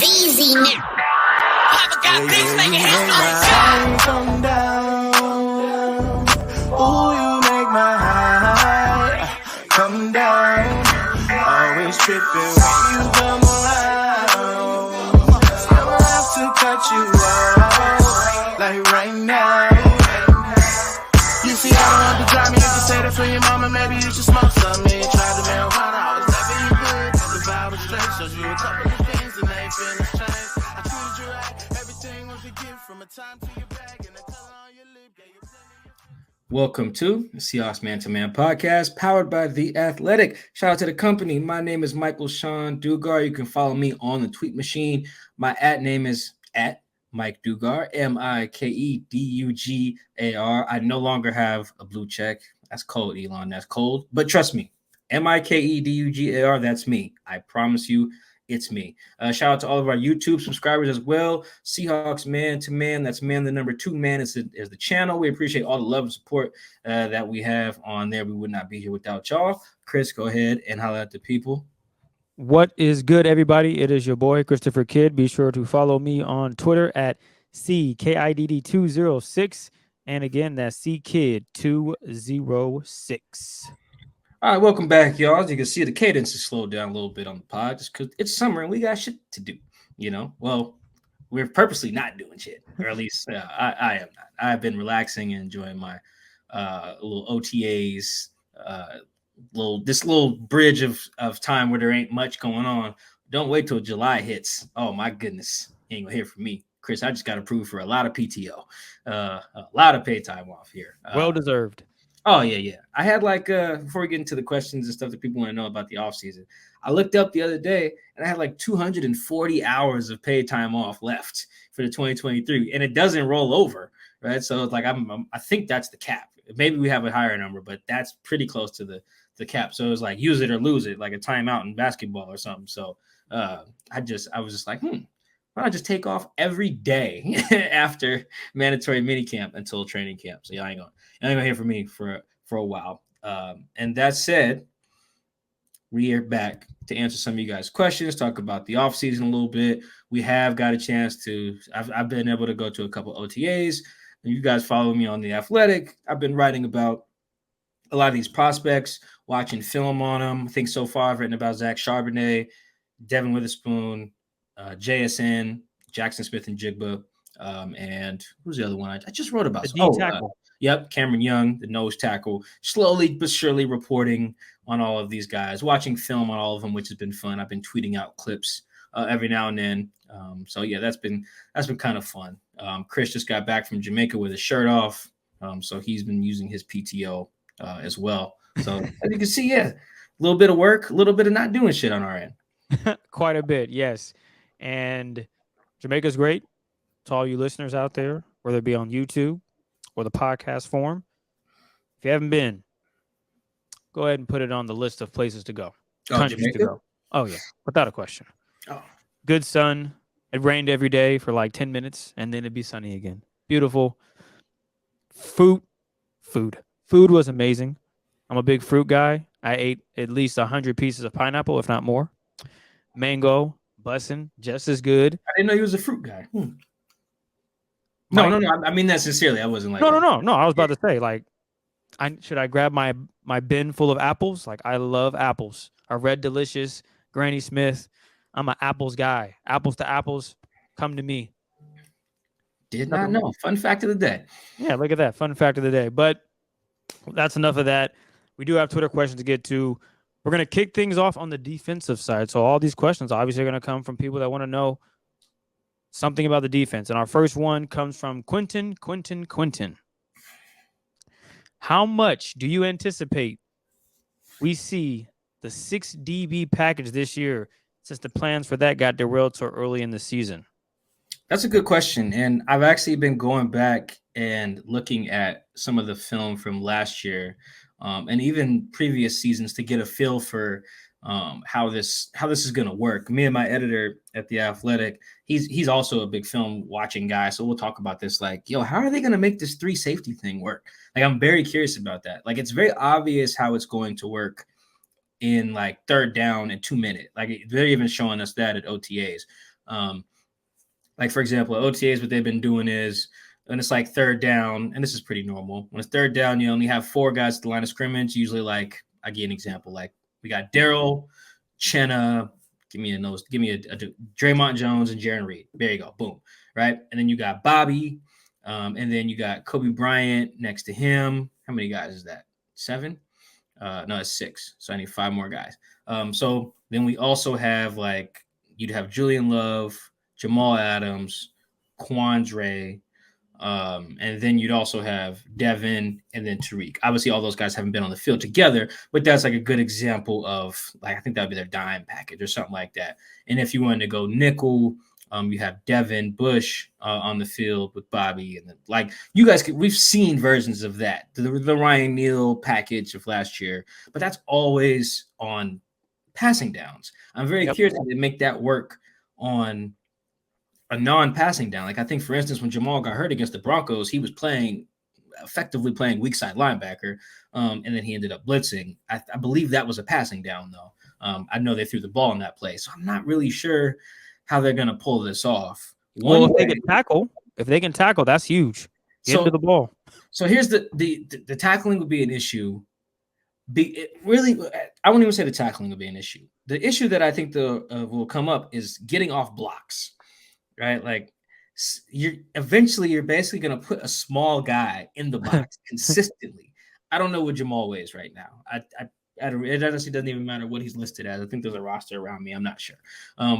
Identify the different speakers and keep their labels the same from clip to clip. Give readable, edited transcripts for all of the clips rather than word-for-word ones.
Speaker 1: Easy now. Papa got things making headlines.
Speaker 2: Come down. Ooh, you make my high come down. Always tripping when you come around. I'ma have to cut you off, like right now. You see, I don't want to drive me. You can say that for your mama. Maybe you should smoke some. Me try the marijuana. I was never you good. The vibe was straight. Showed you a couple of things and they ain't finna change. I treated you right. Everything was a gift from a time to your bag and the color on your lip. Yeah, you
Speaker 3: Welcome to the Seahawks Man to Man podcast, powered by The Athletic. Shout out to the company. My name is Michael-Shawn Dugar. You can follow me on the tweet machine. My @name is @Mike Dugar, MikeDugar. I no longer have a blue check. That's cold, Elon. That's cold. But trust me, MikeDugar, that's me. I promise you, it's me. Shout out to all of our YouTube subscribers as well. Seahawks Man to Man. That's man. The number 2 man is the channel. We appreciate all the love and support that we have on there. We would not be here without y'all. Chris, go ahead and holler at the people.
Speaker 4: What is good, everybody? It is your boy, Christopher Kidd. Be sure to follow me on Twitter at CKIDD206. And again, that's CKid206.
Speaker 3: All right, welcome back, y'all. As you can see, the cadence has slowed down a little bit on the pod just because it's summer and we got shit to do, you know? Well, we're purposely not doing shit, or at least I am not. I've been relaxing and enjoying my little OTAs, this little bridge of time where there ain't much going on. Don't wait till July hits. Oh, my goodness. You ain't gonna hear from me. Chris, I just got approved for a lot of PTO, a lot of paid time off here.
Speaker 4: Well-deserved.
Speaker 3: Oh, yeah. I had before we get into the questions and stuff that people want to know about the offseason, I looked up the other day and I had 240 hours of paid time off left for the 2023, and it doesn't roll over, right? So it's I think that's the cap. Maybe we have a higher number, but that's pretty close to the cap. So it was use it or lose it, like a timeout in basketball or something. So I was just like, why don't I just take off every day after mandatory minicamp until training camp? So y'all ain't gonna hear from me for a while. And that said, we are back to answer some of you guys' questions, talk about the offseason a little bit. We have got a chance to, I've been able to go to a couple OTAs, and you guys follow me on The Athletic. I've been writing about a lot of these prospects, watching film on them. I think so far I've written about Zach Charbonnet, Devin Witherspoon, JSN, Jaxon Smith-Njigba, and who's the other one I just wrote about?
Speaker 4: The D tackle.
Speaker 3: Yep, Cameron Young, the nose tackle, slowly but surely reporting on all of these guys, watching film on all of them, which has been fun. I've been tweeting out clips every now and then. So yeah, that's been kind of fun. Chris just got back from Jamaica with his shirt off, so he's been using his PTO as well. So as you can see, yeah, a little bit of work, a little bit of not doing shit on our end.
Speaker 4: Quite a bit, yes. And Jamaica's great to all you listeners out there, whether it be on YouTube or the podcast form. If you haven't been, go ahead and put it on the list of places to go. Countries
Speaker 3: Jamaica?
Speaker 4: to go. Oh, yeah, without a question.
Speaker 3: Oh.
Speaker 4: Good sun. It rained every day for 10 minutes, and then it'd be sunny again. Beautiful. Food was amazing. I'm a big fruit guy. I ate at least 100 pieces of pineapple, if not more. Mango, bussin', just as good.
Speaker 3: I didn't know you was a fruit guy. No. I mean that sincerely. I wasn't
Speaker 4: No. I was about to say, should I grab my bin full of apples? I love apples. A Red Delicious, Granny Smith. I'm an apples guy. Apples to apples, come to me.
Speaker 3: Did not know. Fun fact of the day.
Speaker 4: Yeah, look at that. Fun fact of the day. But that's enough of that. We do have Twitter questions to get to. We're going to kick things off on the defensive side. So all these questions obviously are going to come from people that want to know something about the defense. And our first one comes from Quentin. How much do you anticipate we see the 6 DB package this year since the plans for that got derailed so early in the season?
Speaker 3: That's a good question. And I've actually been going back and looking at some of the film from last year and even previous seasons to get a feel for how this is going to work. Me and my editor at The Athletic, he's also a big film watching guy. So we'll talk about this how are they going to make this 3 safety thing work? I'm very curious about that. It's very obvious how it's going to work in like third down and 2 minute. Like they're even showing us that at OTAs. Like for example, at OTAs, what they've been doing is when it's like third down, and this is pretty normal. When it's third down, you only have 4 guys at the line of scrimmage. Usually, like I give an example, like we got Daryl, Chenna, give me a Draymond Jones and Jaron Reed. There you go, boom, right? And then you got Bobby, and then you got Kobe Bryant next to him. How many guys is that? 7? No, it's 6. So I need 5 more guys. So then we also have like you'd have Julian Love, Jamal Adams, Quandre, and then you'd also have Devin and then Tariq. Obviously, all those guys haven't been on the field together, but that's like a good example of like I think that would be their dime package or something like that. And if you wanted to go nickel, you have Devin Bush on the field with Bobby, and then like you guys, we've seen versions of that, the Ryan Neal package of last year, but that's always on passing downs. I'm very curious how they make that work on a non-passing down. Like I think, for instance, when Jamal got hurt against the Broncos, he was effectively playing weak side linebacker, and then he ended up blitzing. I believe that was a passing down, though. I know they threw the ball in that play, so I'm not really sure how they're going to pull this off.
Speaker 4: Well, if they can tackle, that's huge. Get into the ball.
Speaker 3: So here's the tackling would be an issue. I won't even say the tackling will be an issue. The issue that I think will come up is getting off blocks. Right, like you're basically going to put a small guy in the box consistently. I don't know what Jamal weighs right now. It honestly doesn't even matter what he's listed as. I think there's a roster around me. I'm not sure,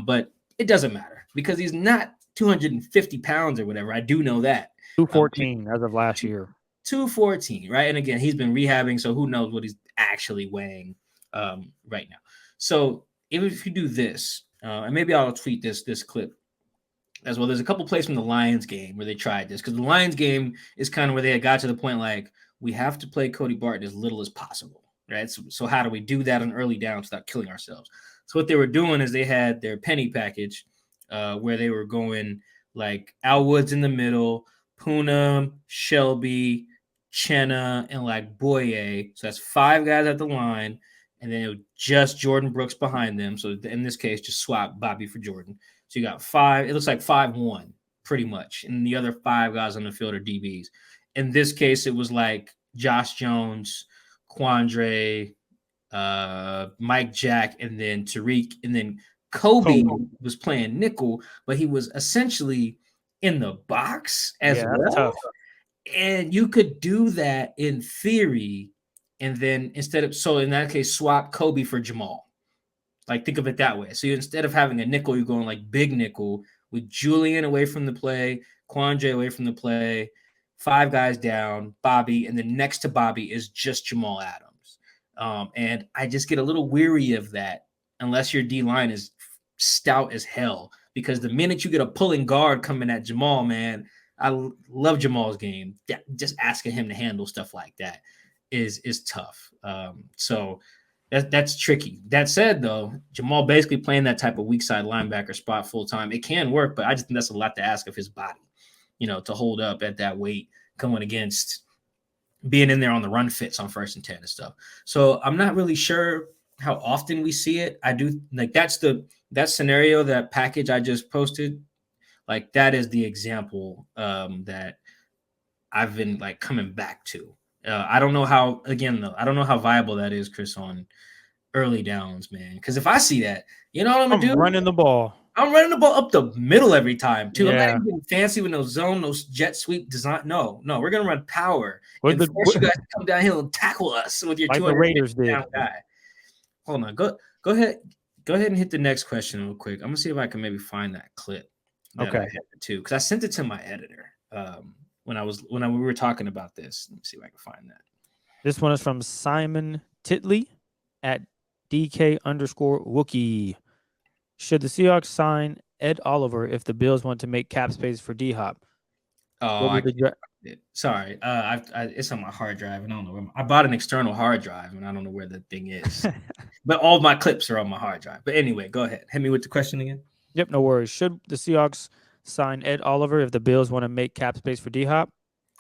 Speaker 3: but it doesn't matter because he's not 250 pounds or whatever. I do know that
Speaker 4: 214 as of last year.
Speaker 3: 214, right? And again, he's been rehabbing, so who knows what he's actually weighing right now. So if you do this, and maybe I'll tweet this clip as well. There's a couple plays from the Lions game where they tried this because the Lions game is kind of where they had got to the point like we have to play Cody Barton as little as possible, right? So how do we do that on early downs without killing ourselves? So what they were doing is they had their penny package where they were going like Al Woods in the middle, Poonam, Shelby, Chenna, and like Boye. So that's 5 guys at the line, and then it was just Jordan Brooks behind them. So in this case, just swap Bobby for Jordan. So you got 5. It looks like 5-1 pretty much. And the other 5 guys on the field are DBs. In this case, it was like Josh Jones, Quandre, Mike Jack, and then Tariq. And then Kobe was playing nickel, but he was essentially in the box as well.
Speaker 4: Tough.
Speaker 3: And you could do that in theory. And then in that case, swap Kobe for Jamal. Like, think of it that way. So instead of having a nickel, you're going like big nickel with Julian away from the play, Quandre away from the play, 5 guys down, Bobby, and then next to Bobby is just Jamal Adams. And I just get a little weary of that unless your D-line is stout as hell. Because the minute you get a pulling guard coming at Jamal, man, I love Jamal's game. Just asking him to handle stuff like that is tough. So that's tricky. That said, though, Jamal basically playing that type of weak side linebacker spot full time. It can work, but I just think that's a lot to ask of his body, to hold up at that weight going against being in there on the run fits on 1st and 10 and stuff. So I'm not really sure how often we see it. I do like that scenario, that package I just posted. Like that is the example that I've been like coming back to. I don't know how viable that is, Chris, on early downs, man. Because if I see that, you know what I'm going to do?
Speaker 4: Running the ball.
Speaker 3: I'm running the ball up the middle every time, too. I'm not even getting fancy with no zone, no jet sweep design. No, we're going to run power. And force you guys to come downhill and tackle us with your 200 pound guy. Hold on. Go ahead and hit the next question real quick. I'm going to see if I can maybe find that clip. I had too, because I sent it to my editor. When we were talking about this. Let me see if I can find that.
Speaker 4: This one is from Simon Titley at DK_Wookie. Should the Seahawks sign Ed Oliver if the Bills want to make cap space for D-Hop?
Speaker 3: Oh, sorry. It's on my hard drive, and I don't know. I bought an external hard drive, and I don't know where the thing is. But all my clips are on my hard drive. But anyway, go ahead. Hit me with the question again.
Speaker 4: Yep, no worries. Should the Seahawks sign Ed Oliver if the Bills want to make cap space for D-Hop?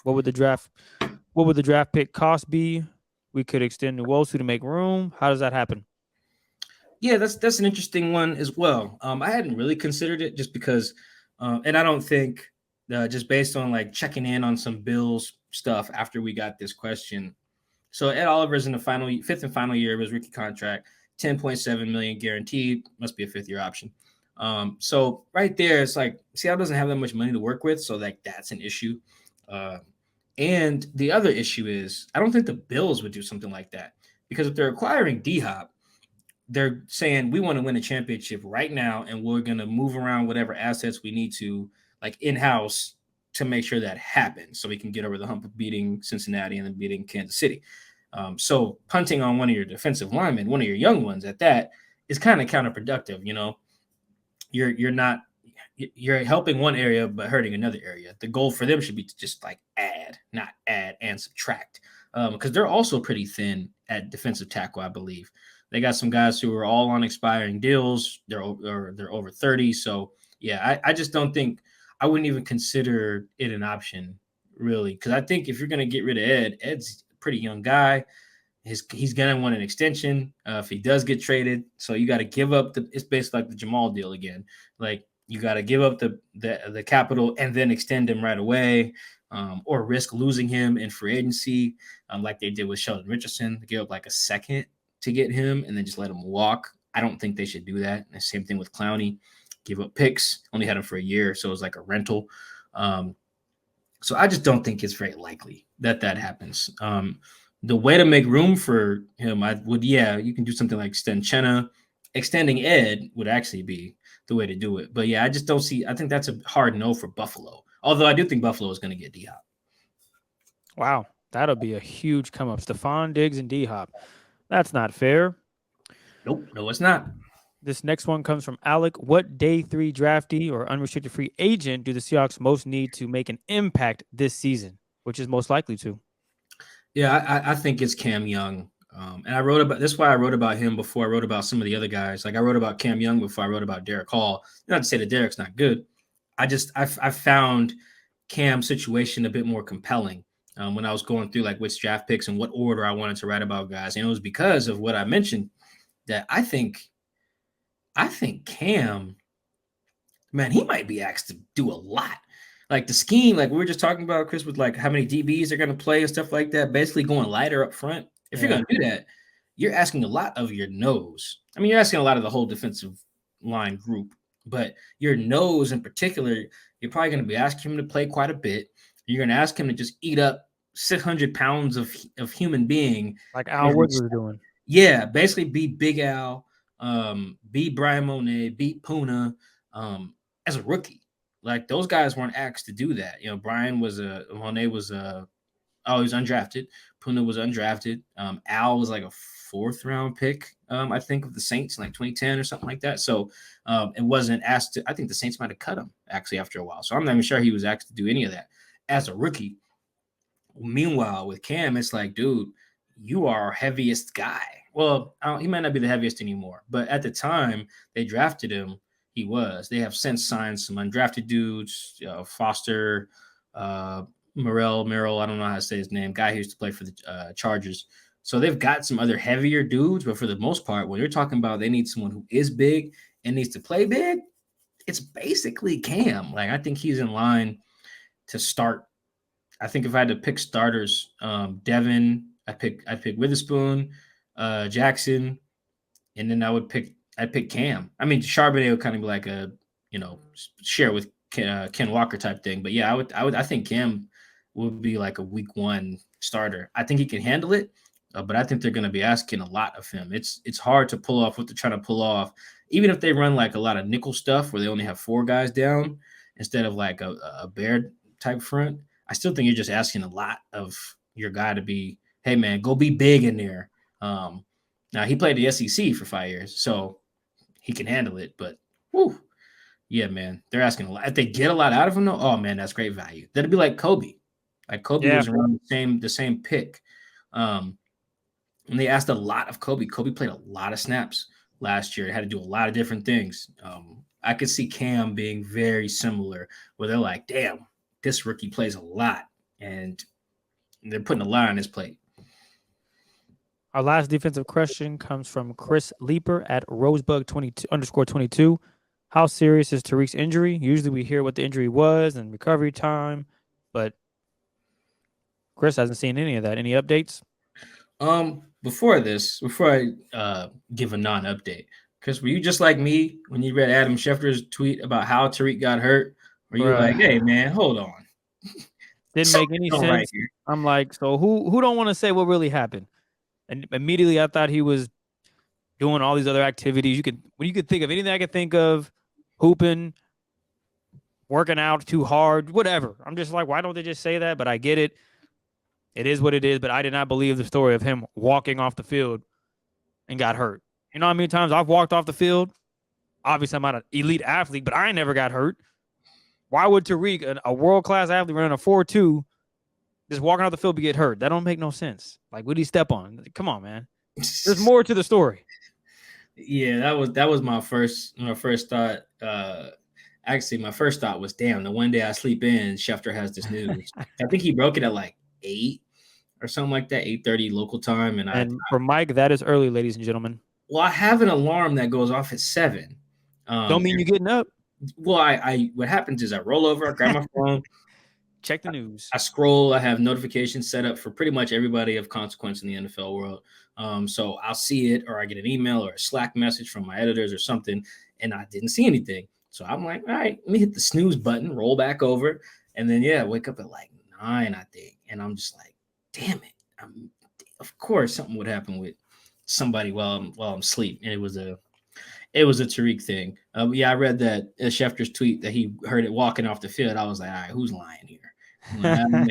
Speaker 4: What would the draft pick cost be? We could extend Nwosu to make room. How does that happen?
Speaker 3: Yeah, that's an interesting one as well. I hadn't really considered it just because, and I don't think just based on like checking in on some Bills stuff after we got this question. So Ed Oliver's in the fifth and final year of his rookie contract, 10.7 million guaranteed, must be a 5th year option. So right there, it's like Seattle doesn't have that much money to work with, so like that's an issue. Uh, and the other issue is I don't think the Bills would do something like that because if they're acquiring D Hop, they're saying we want to win a championship right now, and we're going to move around whatever assets we need to, like in house, to make sure that happens, so we can get over the hump of beating Cincinnati and then beating Kansas City. So punting on one of your defensive linemen, one of your young ones at that, is kind of counterproductive. You know, you're helping one area but hurting another area. The goal for them should be to just like add, not add and subtract, because they're also pretty thin at defensive tackle, I believe. They got some guys who are all on expiring deals. They're over 30. So yeah, I just don't think I wouldn't even consider it an option really, because I think if you're going to get rid of Ed's a pretty young guy. He's gonna want an extension if he does get traded. So you got to give up it's basically like the Jamal deal again. Like you got to give up the capital and then extend him right away, or risk losing him in free agency, like they did with Sheldon Richardson. They give up like a second to get him and then just let him walk. I don't think they should do that. And the same thing with Clowney. Give up picks. Only had him for a year, so it was like a rental. So I just don't think it's very likely that happens. The way to make room for him, you can do something like extend Chenna. Extending Ed would actually be the way to do it. But yeah, I just don't see. I think that's a hard no for Buffalo. Although I do think Buffalo is going to get D Hop.
Speaker 4: Wow, that'll be a huge come up. Stephon Diggs and D Hop. That's not fair.
Speaker 3: Nope, no, it's not.
Speaker 4: This next one comes from Alec. What day 3 draftee or unrestricted free agent do the Seahawks most need to make an impact this season? Which is most likely to?
Speaker 3: Yeah, I think it's Cam Young. And I wrote about this is why I wrote about him before I wrote about some of the other guys. Like I wrote about Cam Young before I wrote about Derek Hall. Not to say that Derek's not good. I found Cam's situation a bit more compelling when I was going through like which draft picks and what order I wanted to write about guys. And it was because of what I mentioned that I think Cam, man, he might be asked to do a lot. Like the scheme, like we were just talking about, Chris, with like how many DBs are going to play and stuff like that, basically going lighter up front. If you're going to do that, you're asking a lot of your nose. I mean, you're asking a lot of the whole defensive line group, but your nose in particular, you're probably going to be asking him to play quite a bit. You're going to ask him to just eat up 600 pounds of human being.
Speaker 4: Like Al Woods was doing.
Speaker 3: Yeah, basically be Big Al, be Brian Monet, beat Puna as a rookie. Like those guys weren't asked to do that. You know, Monet was he was undrafted. Puna was undrafted. Al was like a 4th round pick, I think, of the Saints in like 2010 or something like that. So it wasn't asked to. I think the Saints might have cut him actually after a while. So I'm not even sure he was asked to do any of that as a rookie. Meanwhile, with Cam, it's like, dude, you are our heaviest guy. Well, he might not be the heaviest anymore, but at the time they drafted him, he was. They have since signed some undrafted dudes, Foster, Merrill, I don't know how to say his name, guy who used to play for the Chargers. So they've got some other heavier dudes, but for the most part, when you're talking about they need someone who is big and needs to play big, it's basically Cam. Like I think he's in line to start. I think if I had to pick starters, Devin, I'd pick Witherspoon, Jackson, and then I'd pick Cam. I mean, Charbonnet would kind of be like a, share with Ken Walker type thing. But yeah, I think Cam would be like a week 1 starter. I think he can handle it, but I think they're going to be asking a lot of him. It's hard to pull off what they're trying to pull off, even if they run like a lot of nickel stuff where they only have 4 guys down instead of like a bear type front. I still think you're just asking a lot of your guy to be, hey man, go be big in there. Now he played the SEC for 5 years, so he can handle it. But whew, yeah, man, they're asking a lot. If they get a lot out of him, though, oh man, that's great value. That'd be like Kobe. Like Kobe was around the same pick, and they asked a lot of Kobe. Kobe played a lot of snaps last year. Had to do a lot of different things. I could see Cam being very similar, where they're like, damn, this rookie plays a lot, and they're putting a lot on his plate.
Speaker 4: Our last defensive question comes from Chris Leeper at Rosebug22_22. How serious is Tariq's injury? Usually we hear what the injury was and recovery time, but Chris hasn't seen any of that. Any updates?
Speaker 3: Before I give a non-update, Chris, were you just like me when you read Adam Schefter's tweet about how Tariq got hurt? Were you like, hey man, hold on?
Speaker 4: Didn't make any sense. Right here. I'm like, so who don't want to say what really happened? And immediately I thought he was doing all these other activities. When you could think of anything I could think of, hooping, working out too hard, whatever. I'm just like, why don't they just say that? But I get it. It is what it is. But I did not believe the story of him walking off the field and got hurt. You know how many times I've walked off the field? Obviously, I'm not an elite athlete, but I never got hurt. Why would Tariq, a world-class athlete running a 4.2, just walking off the field, get hurt? That don't make no sense. Like, what did he step on? Come on, man. There's more to the story.
Speaker 3: Yeah, that was my first thought. Actually, my first thought was, damn, the one day I sleep in, Schefter has this news. I think he broke it at like 8 or something like that, 8:30 local time. And
Speaker 4: for Mike, that is early, ladies and gentlemen.
Speaker 3: Well, I have an alarm that goes off at 7.
Speaker 4: Don't mean you're getting up.
Speaker 3: Well, I what happens is I roll over, I grab my phone,
Speaker 4: check the news.
Speaker 3: I scroll. I have notifications set up for pretty much everybody of consequence in the NFL world. So I'll see it, or I get an email or a Slack message from my editors or something, and I didn't see anything. So I'm like, all right, let me hit the snooze button, roll back over, and then wake up at like 9, I think, and I'm just like, damn it! Of course, something would happen with somebody while I'm asleep, and it was a Tariq thing. I read that Schefter's tweet that he heard it walking off the field. I was like, all right, who's lying here? I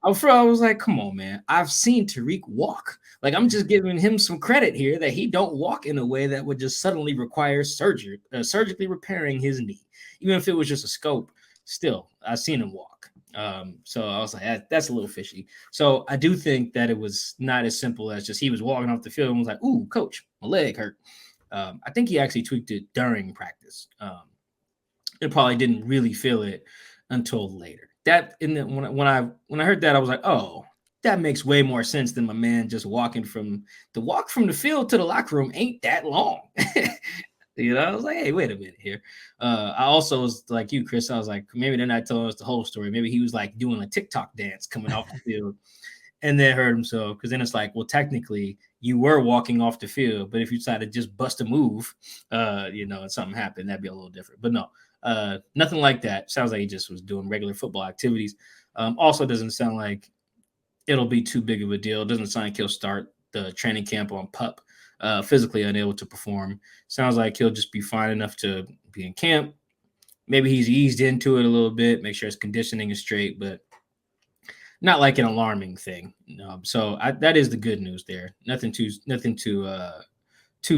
Speaker 3: was like, come on, man. I've seen Tariq walk. Like, I'm just giving him some credit here that he don't walk in a way that would just suddenly require surgically repairing his knee. Even if it was just a scope, still, I've seen him walk. So I was like, that's a little fishy. So I do think that it was not as simple as just he was walking off the field and was like, ooh, coach, my leg hurt. I think he actually tweaked it during practice. It probably didn't really feel it until later. When I heard that, I was like, oh, that makes way more sense than my man just walking from the field to the locker room ain't that long. I was like, hey, wait a minute here. I also was like you, Chris. I was like, maybe they're not telling us the whole story. Maybe he was like doing a TikTok dance coming off the field and then hurt himself. Because then it's like, well, technically you were walking off the field, but if you decided to just bust a move, and something happened, that'd be a little different. But no, nothing like that. Sounds like he just was doing regular football activities. Also doesn't sound like it'll be too big of a deal. It doesn't sound like he'll start the training camp on PUP, physically unable to perform. Sounds like he'll just be fine enough to be in camp. Maybe he's eased into it a little bit, make sure his conditioning is straight, but not like an alarming thing. So that is the good news there. Nothing too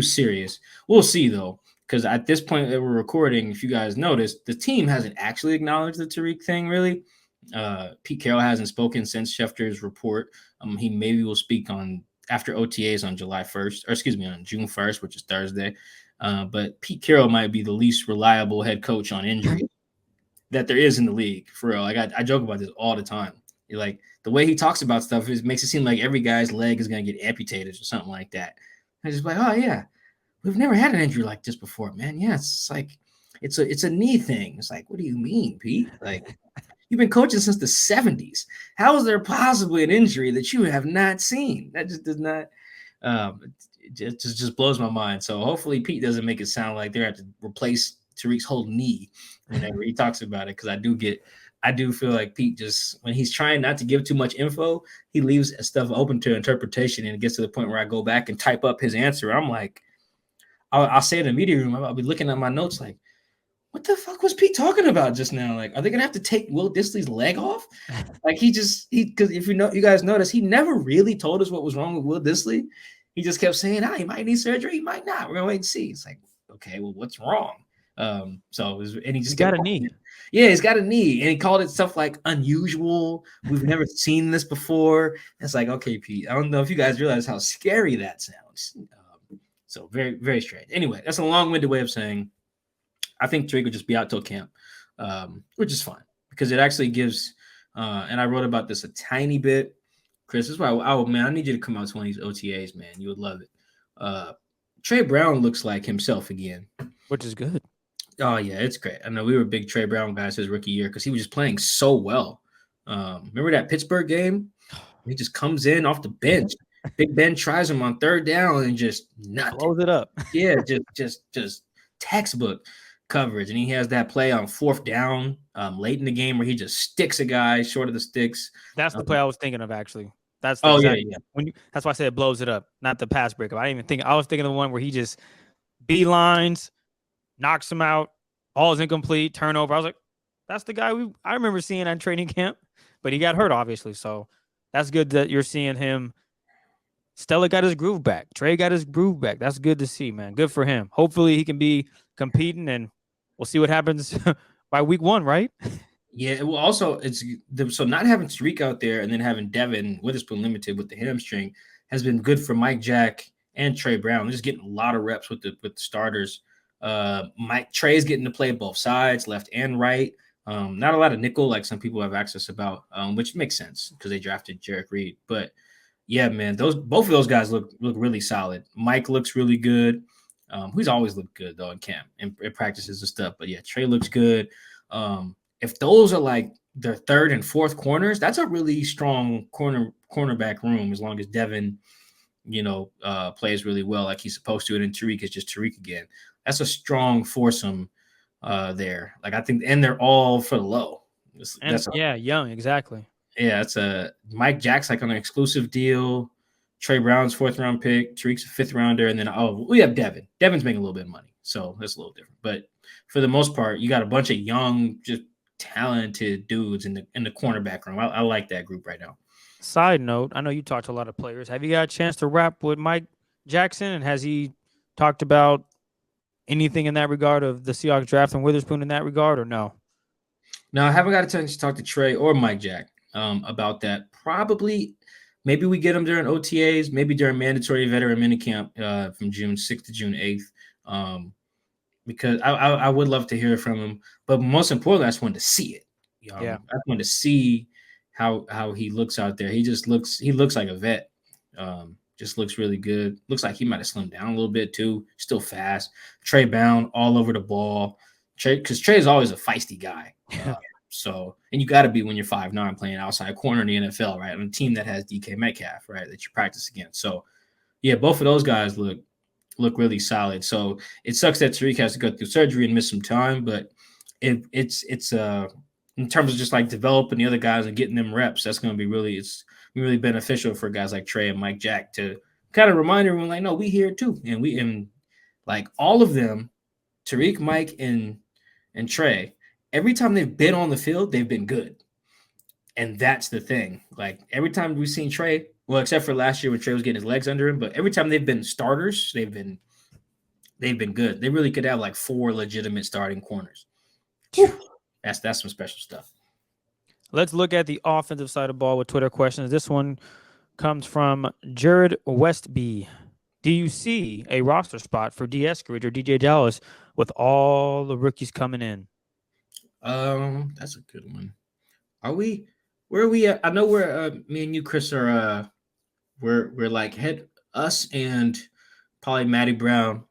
Speaker 3: serious. We'll see though, because at this point that we're recording, if you guys noticed, the team hasn't actually acknowledged the Tariq thing really. Pete Carroll hasn't spoken since Schefter's report. He maybe will speak after OTAs on July 1st, or on June 1st, which is Thursday. But Pete Carroll might be the least reliable head coach on injury that there is in the league, for real. Like I joke about this all the time. Like the way he talks about stuff makes it seem like every guy's leg is going to get amputated or something like that. I just like, oh yeah, we've never had an injury like this before, man. Yeah, it's like it's a knee thing. It's like, what do you mean, Pete? Like, you've been coaching since the 70s. How is there possibly an injury that you have not seen? That just does not. It just blows my mind. So hopefully Pete doesn't make it sound like they're going to replace Tariq's whole knee whenever he talks about it, because I do feel like Pete just, when he's trying not to give too much info, he leaves stuff open to interpretation, and it gets to the point where I go back and type up his answer. I'm like, I'll say in the media room, I'll be looking at my notes like, what the fuck was Pete talking about just now? Like, are they gonna have to take Will Dissly's leg off? Like because if you guys notice, he never really told us what was wrong with Will Dissly. He just kept saying, he might need surgery, he might not. We're gonna wait and see. It's like, okay, well, what's wrong? And he just
Speaker 4: got a knee.
Speaker 3: Yeah, he's got a knee, and he called it stuff like unusual. We've never seen this before. It's like, okay, Pete, I don't know if you guys realize how scary that sounds. So very, very strange. Anyway, that's a long-winded way of saying I think Tariq will just be out till camp, which is fine because it actually gives. And I wrote about this a tiny bit Chris, this is why man, I need you to come out to one of these OTAs, man. You would love it. Trey Brown looks like himself again,
Speaker 4: which is good.
Speaker 3: Oh yeah, it's great. I know we were big Trey Brown guys his rookie year because he was just playing so well. Remember that Pittsburgh game? He just comes in off the bench. Big Ben tries him on third down and just nothing.
Speaker 4: Blows it up.
Speaker 3: Yeah, just textbook coverage. And he has that play on fourth down late in the game where he just sticks a guy short of the sticks.
Speaker 4: That's the play I was thinking of, actually. That's
Speaker 3: yeah.
Speaker 4: That's why I said it blows it up, not the pass breakup. I didn't even think. I was thinking of the one where he just beelines, knocks him out, ball's incomplete, turnover. I was like, that's the guy I remember seeing on training camp, but he got hurt, obviously. So that's good that you're seeing him. Stella got his groove back. Trey got his groove back. That's good to see, man. Good for him. Hopefully he can be competing, and we'll see what happens by week 1, right?
Speaker 3: Yeah, well, also so not having Tariq out there and then having Devin Witherspoon limited with the hamstring has been good for Mike Jack and Trey Brown. They're just getting a lot of reps with the starters. Trey's getting to play both sides, left and right. Not a lot of nickel like some people have access about, which makes sense because they drafted Jarek Reed. But yeah, man, both of those guys look really solid. Mike looks really good. He's always looked good though in camp and practices and stuff. But yeah, Trey looks good. If those are like their third and fourth corners, that's a really strong cornerback room as long as Devin, plays really well like he's supposed to, and then Tariq is just Tariq again. That's a strong foursome there. Like I think, and they're all for the low.
Speaker 4: Young, exactly.
Speaker 3: Yeah, it's a Mike Jack's like on an exclusive deal. Trey Brown's 4th round pick. Tariq's a 5th rounder, and then we have Devin. Devin's making a little bit of money, so that's a little different. But for the most part, you got a bunch of young, just talented dudes in the cornerback room. I like that group right now.
Speaker 4: Side note, I know you talked to a lot of players. Have you got a chance to rap with Mike Jackson, and has he talked about anything in that regard of the Seahawks draft and Witherspoon in that regard, or no?
Speaker 3: No, I haven't got a chance to talk to Trey or Mike Jack about that. Probably, maybe we get them during OTAs, maybe during mandatory veteran minicamp from June 6th to June 8th. Because I would love to hear from him, but most importantly, I just wanted to see it. I wanted to see how he looks out there. He looks like a vet. Just looks really good. Looks like he might have slimmed down a little bit too. Still fast. Trey Brown all over the ball. Because Trey is always a feisty guy. And you got to be when you're 5'9" playing outside corner in the NFL, right? On a team that has DK Metcalf, right, that you practice against. So, yeah, both of those guys look really solid. So it sucks that Tariq has to go through surgery and miss some time, but it's in terms of just like developing the other guys and getting them reps, that's going to be really beneficial for guys like Trey and Mike Jack to kind of remind everyone like, no, we here too. And like all of them, Tariq, Mike, and Trey, every time they've been on the field, they've been good. And that's the thing. Like every time we've seen Trey, well, except for last year when Trey was getting his legs under him, but every time they've been starters, they've been good. They really could have like 4 legitimate starting corners. That's some special stuff.
Speaker 4: Let's look at the offensive side of the ball with Twitter questions. This one comes from Jared Westby. Do you see a roster spot for Dee Eskridge or DJ Dallas with all the rookies coming in?
Speaker 3: That's a good one. Where are we at? I know where me and you, Chris, are we're like us and probably Matty Brown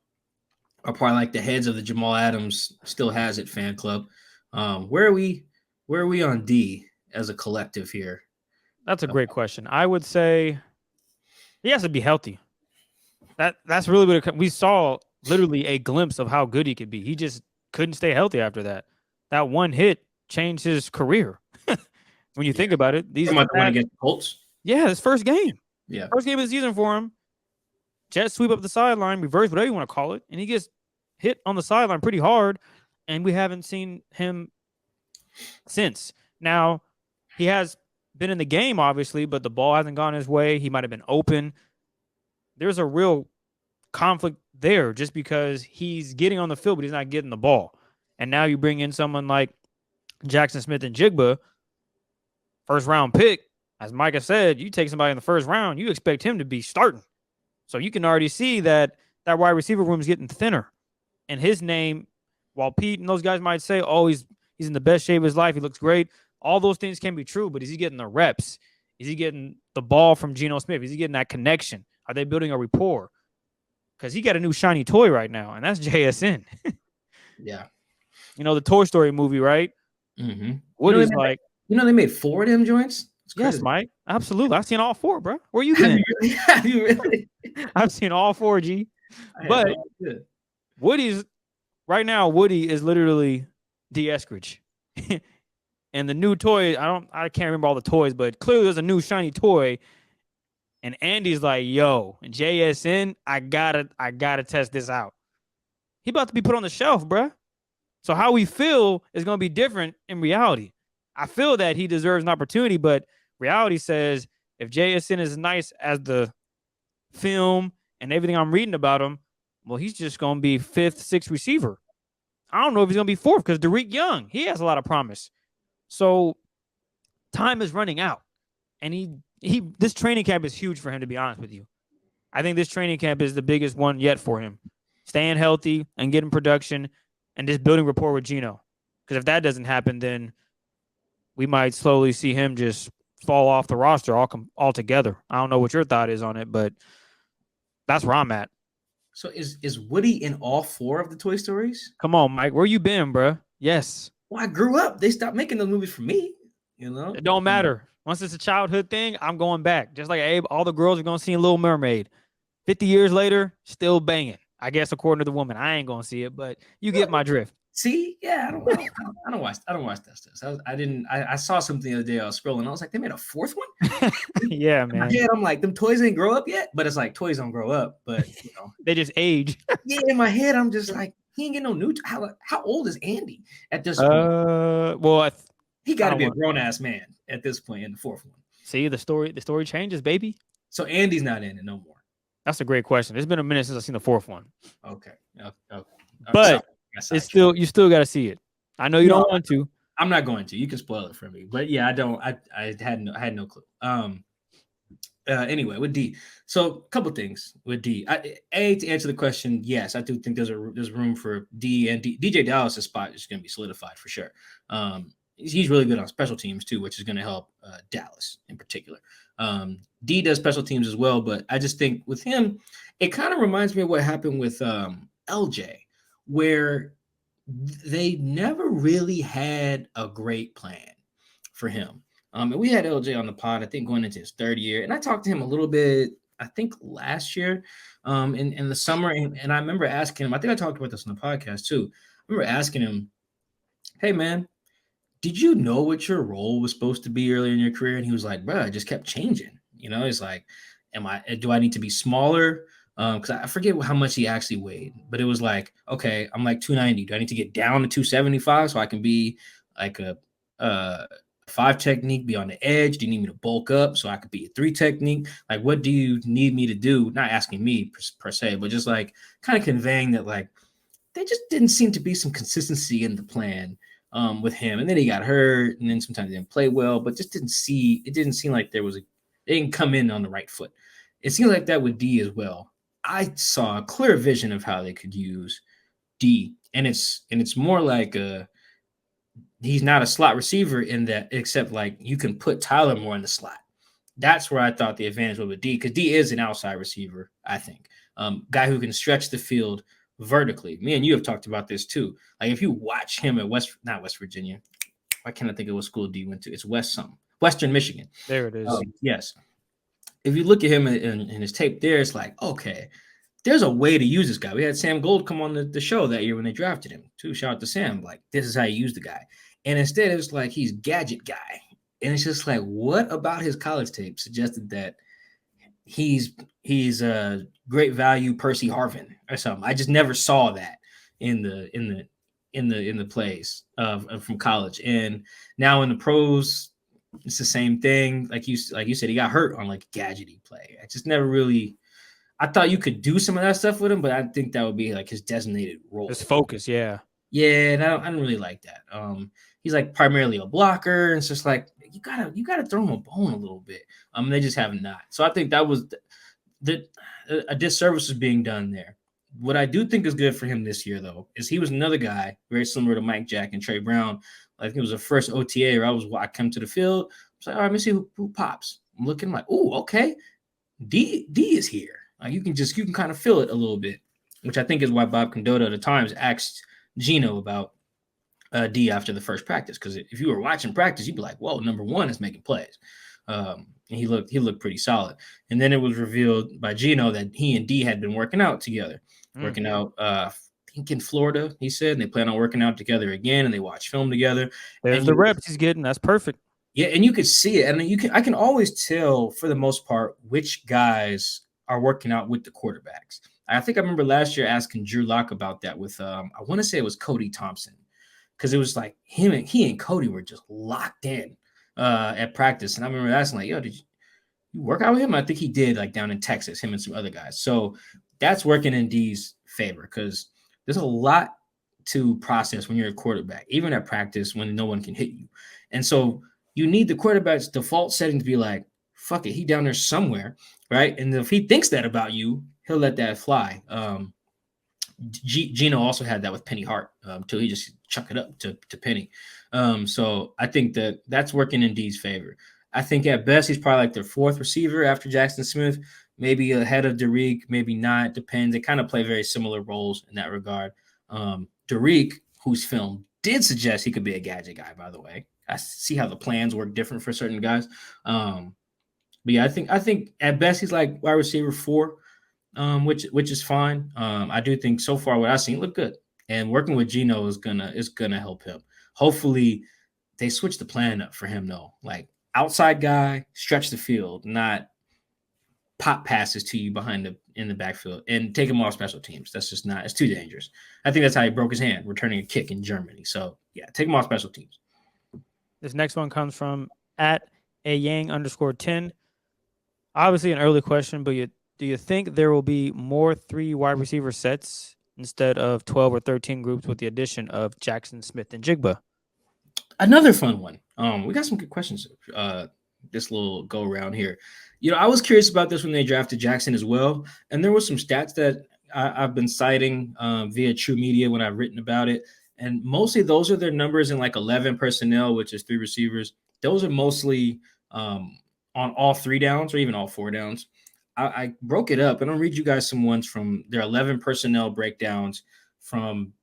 Speaker 3: are probably like the heads of the Jamal Adams Still Has It fan club. Where are we on D as a collective here?
Speaker 4: That's a great question. I would say he has to be healthy. That's really what we saw. Literally a glimpse of how good he could be. He just couldn't stay healthy after that. That one hit changed his career. When you think about it,
Speaker 3: these one against the Colts.
Speaker 4: Yeah, his first game.
Speaker 3: Yeah,
Speaker 4: first game of the season for him. Jet sweep up the sideline, reverse, whatever you want to call it, and he gets hit on the sideline pretty hard, and we haven't seen him since. Now, he has been in the game, obviously, but the ball hasn't gone his way. He might have been open. There's a real conflict there just because he's getting on the field, but he's not getting the ball. And now you bring in someone like Jaxon Smith-Njigba, first-round pick. As Micah said, you take somebody in the first round, you expect him to be starting. So you can already see that wide receiver room is getting thinner. And his name, while Pete and those guys might say, oh, he's in the best shape of his life, he looks great, all those things can be true, but is he getting the reps? Is he getting the ball from Geno Smith? Is he getting that connection? Are they building a rapport? Because he got a new shiny toy right now, and that's JSN.
Speaker 3: Yeah.
Speaker 4: The Toy Story movie, right?
Speaker 3: Mm-hmm.
Speaker 4: Woody's like,
Speaker 3: they made 4 of them joints. It's
Speaker 4: yes,
Speaker 3: crazy.
Speaker 4: Mike, absolutely. I've seen all 4, bro. Where you
Speaker 3: Have
Speaker 4: been?
Speaker 3: you really? Have you really?
Speaker 4: I've seen all 4, G.
Speaker 3: I had
Speaker 4: But
Speaker 3: no idea.
Speaker 4: Woody's right now. Woody is literally Dee Eskridge. And the new toy, I can't remember all the toys, but clearly there's a new shiny toy. And Andy's like, yo, JSN, I gotta test this out. He about to be put on the shelf, bruh. So how we feel is gonna be different in reality. I feel that he deserves an opportunity, but reality says if JSN is as nice as the film and everything I'm reading about him, well, he's just gonna be 5th, 6th receiver. I don't know if he's gonna be 4th because Tariq Young, he has a lot of promise. So time is running out. And this training camp is huge for him, to be honest with you. I think this training camp is the biggest one yet for him. Staying healthy and getting production and just building rapport with Geno. Because if that doesn't happen, then we might slowly see him just fall off the roster altogether. I don't know what your thought is on it, but that's where I'm at.
Speaker 3: So is Woody in all 4 of the Toy Stories?
Speaker 4: Come on, Mike. Where you been, bro? Yes.
Speaker 3: Well, I grew up. They stopped making those movies for me.
Speaker 4: It don't matter. Once it's a childhood thing, I'm going back. Just like Abe, all the girls are going to see Little Mermaid. 50 years later, still banging. I guess according to the woman, I ain't going to see it, but you get my drift.
Speaker 3: See, yeah, I don't watch that stuff. I saw something the other day. I was scrolling. I was like, they made a 4th one.
Speaker 4: Yeah, man.
Speaker 3: Yeah, I'm like, them toys ain't grow up yet. But it's like toys don't grow up, but
Speaker 4: they just age.
Speaker 3: Yeah, in my head, I'm just like, he ain't getting no new. How old is Andy at this point?
Speaker 4: Well,
Speaker 3: he got to be a grown ass man at this point in the 4th one.
Speaker 4: See, the story changes, baby.
Speaker 3: So Andy's not in it no more.
Speaker 4: That's a great question. It's been a minute since I've seen the 4th one.
Speaker 3: Okay.
Speaker 4: But it's still, you still got to see it. I know you don't want to.
Speaker 3: I'm not going to. You can spoil it for me. But yeah, I don't. I had no clue. Anyway, with D. So a couple things with D. To answer the question, yes, I do think there's room for D, and DJ Dallas' spot is going to be solidified for sure. He's really good on special teams too, which is going to help Dallas in particular. D does special teams as well, but I just think with him, it kind of reminds me of what happened with LJ, where they never really had a great plan for him. And we had LJ on the pod, I think, going into his 3rd year. And I talked to him a little bit, I think, last year in the summer. And I remember asking him, I think I talked about this on the podcast too. I remember asking him, hey, man, did you know what your role was supposed to be earlier in your career? And he was like, bro, I just kept changing. He's like, do I need to be smaller? Because I forget how much he actually weighed, but it was like, okay, I'm like 290. Do I need to get down to 275 so I can be like a 5 technique, be on the edge? Do you need me to bulk up so I could be a 3 technique? Like, what do you need me to do? Not asking me per se, but just like kind of conveying that, like, there just didn't seem to be some consistency in the plan with him. And then he got hurt, and then sometimes he didn't play well, but just didn't seem like they didn't come in on the right foot. It seems like that with D as well. I saw a clear vision of how they could use D, and it's more like he's not a slot receiver in that, except like you can put Tyler more in the slot. That's where I thought the advantage was with D, because D is an outside receiver, I think. Guy who can stretch the field vertically. Me and you have talked about this too. Like if you watch him at not West Virginia. Why can't I think of what school D went to? It's Western Michigan.
Speaker 4: There it is.
Speaker 3: Yes. If you look at him in his tape there, it's like, okay, there's a way to use this guy. We had Sam Gold come on the show that year when they drafted him too. Shout out to Sam. Like, this is how you use the guy. And instead, it's like he's gadget guy. And it's just like, what about his college tape suggested that he's a great value Percy Harvin or something? I just never saw that in the plays from college. And now in the pros, it's the same thing. Like you said, he got hurt on like gadgety play. I just never really. I thought you could do some of that stuff with him, but I think that would be like his designated role.
Speaker 4: His focus, yeah.
Speaker 3: Yeah, and I don't really like that. He's like primarily a blocker, and it's just like you gotta throw him a bone a little bit. They just have not. So I think that was a disservice is being done there. What I do think is good for him this year, though, is he was another guy very similar to Mike Jack and Trey Brown. Like it was the first OTA where I come to the field. I was like, all right, let me see who pops. I'm looking like, oh, okay, D is here. You can kind of feel it a little bit, which I think is why Bob Condotta at the Times asked Gino about D after the first practice, because if you were watching practice, you'd be like, whoa, number one is making plays. And he looked pretty solid. And then it was revealed by Gino that he and D had been working out together, working out I think in Florida, he said, and they plan on working out together again, and they watch film together.
Speaker 4: There's
Speaker 3: and
Speaker 4: the reps he's getting. That's perfect.
Speaker 3: Yeah, and you could see it, and I can always tell for the most part which guys are working out with the quarterbacks. I think I remember last year asking Drew Lock about that with I want to say it was Cody Thompson, because it was like he and Cody were just locked in at practice, and I remember asking like, "Yo, did you work out with him?" I think he did, like down in Texas, him and some other guys. So that's working in D's favor, because there's a lot to process when you're a quarterback, even at practice when no one can hit you, and so you need the quarterback's default setting to be like, fuck it, he down there somewhere, right? And if he thinks that about you, he'll let that fly. Gino also had that with Penny Hart till he just chuck it up to Penny. So I think that's working in D's favor. I think at best he's probably like their fourth receiver after Jaxon Smith, maybe ahead of Tariq, maybe not. Depends. They kind of play very similar roles in that regard. Tariq, whose film did suggest he could be a gadget guy, by the way. I see how the plans work different for certain guys. But yeah, I think at best he's like wide receiver 4, which is fine. I do think so far what I've seen look good, and working with Gino is gonna help him. Hopefully, they switch the plan up for him though. Like outside guy, stretch the field, not pop passes to you in the backfield and take him off special teams. That's just not. It's too dangerous. I think that's how he broke his hand returning a kick in Germany. So yeah, take him off special teams.
Speaker 4: This next one comes from @ayang_10. Obviously an early question, but do you think there will be more 3 wide receiver sets instead of 12 or 13 groups with the addition of Jaxon Smith-Njigba?
Speaker 3: Another fun one. We got some good questions. This little go around here. I was curious about this when they drafted Jaxon as well, and there were some stats that I've been citing via True Media when I've written about it. And mostly those are their numbers in like 11 personnel, which is 3 receivers. Those are mostly on all 3 downs or even all 4 downs. I broke it up, and I'll read you guys some ones from their 11 personnel breakdowns from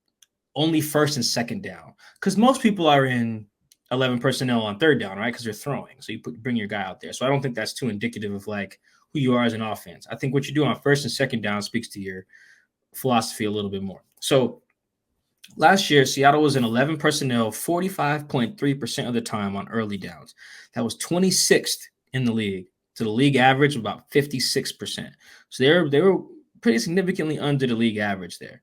Speaker 3: only first and second down. Because most people are in 11 personnel on third down, right? Because they're throwing. So you bring your guy out there. So I don't think that's too indicative of like who you are as an offense. I think what you do on first and second down speaks to your philosophy a little bit more. So last year, Seattle was in 11 personnel 45.3% of the time on early downs. That was 26th in the league. So the league average was about 56%. So they were pretty significantly under the league average there.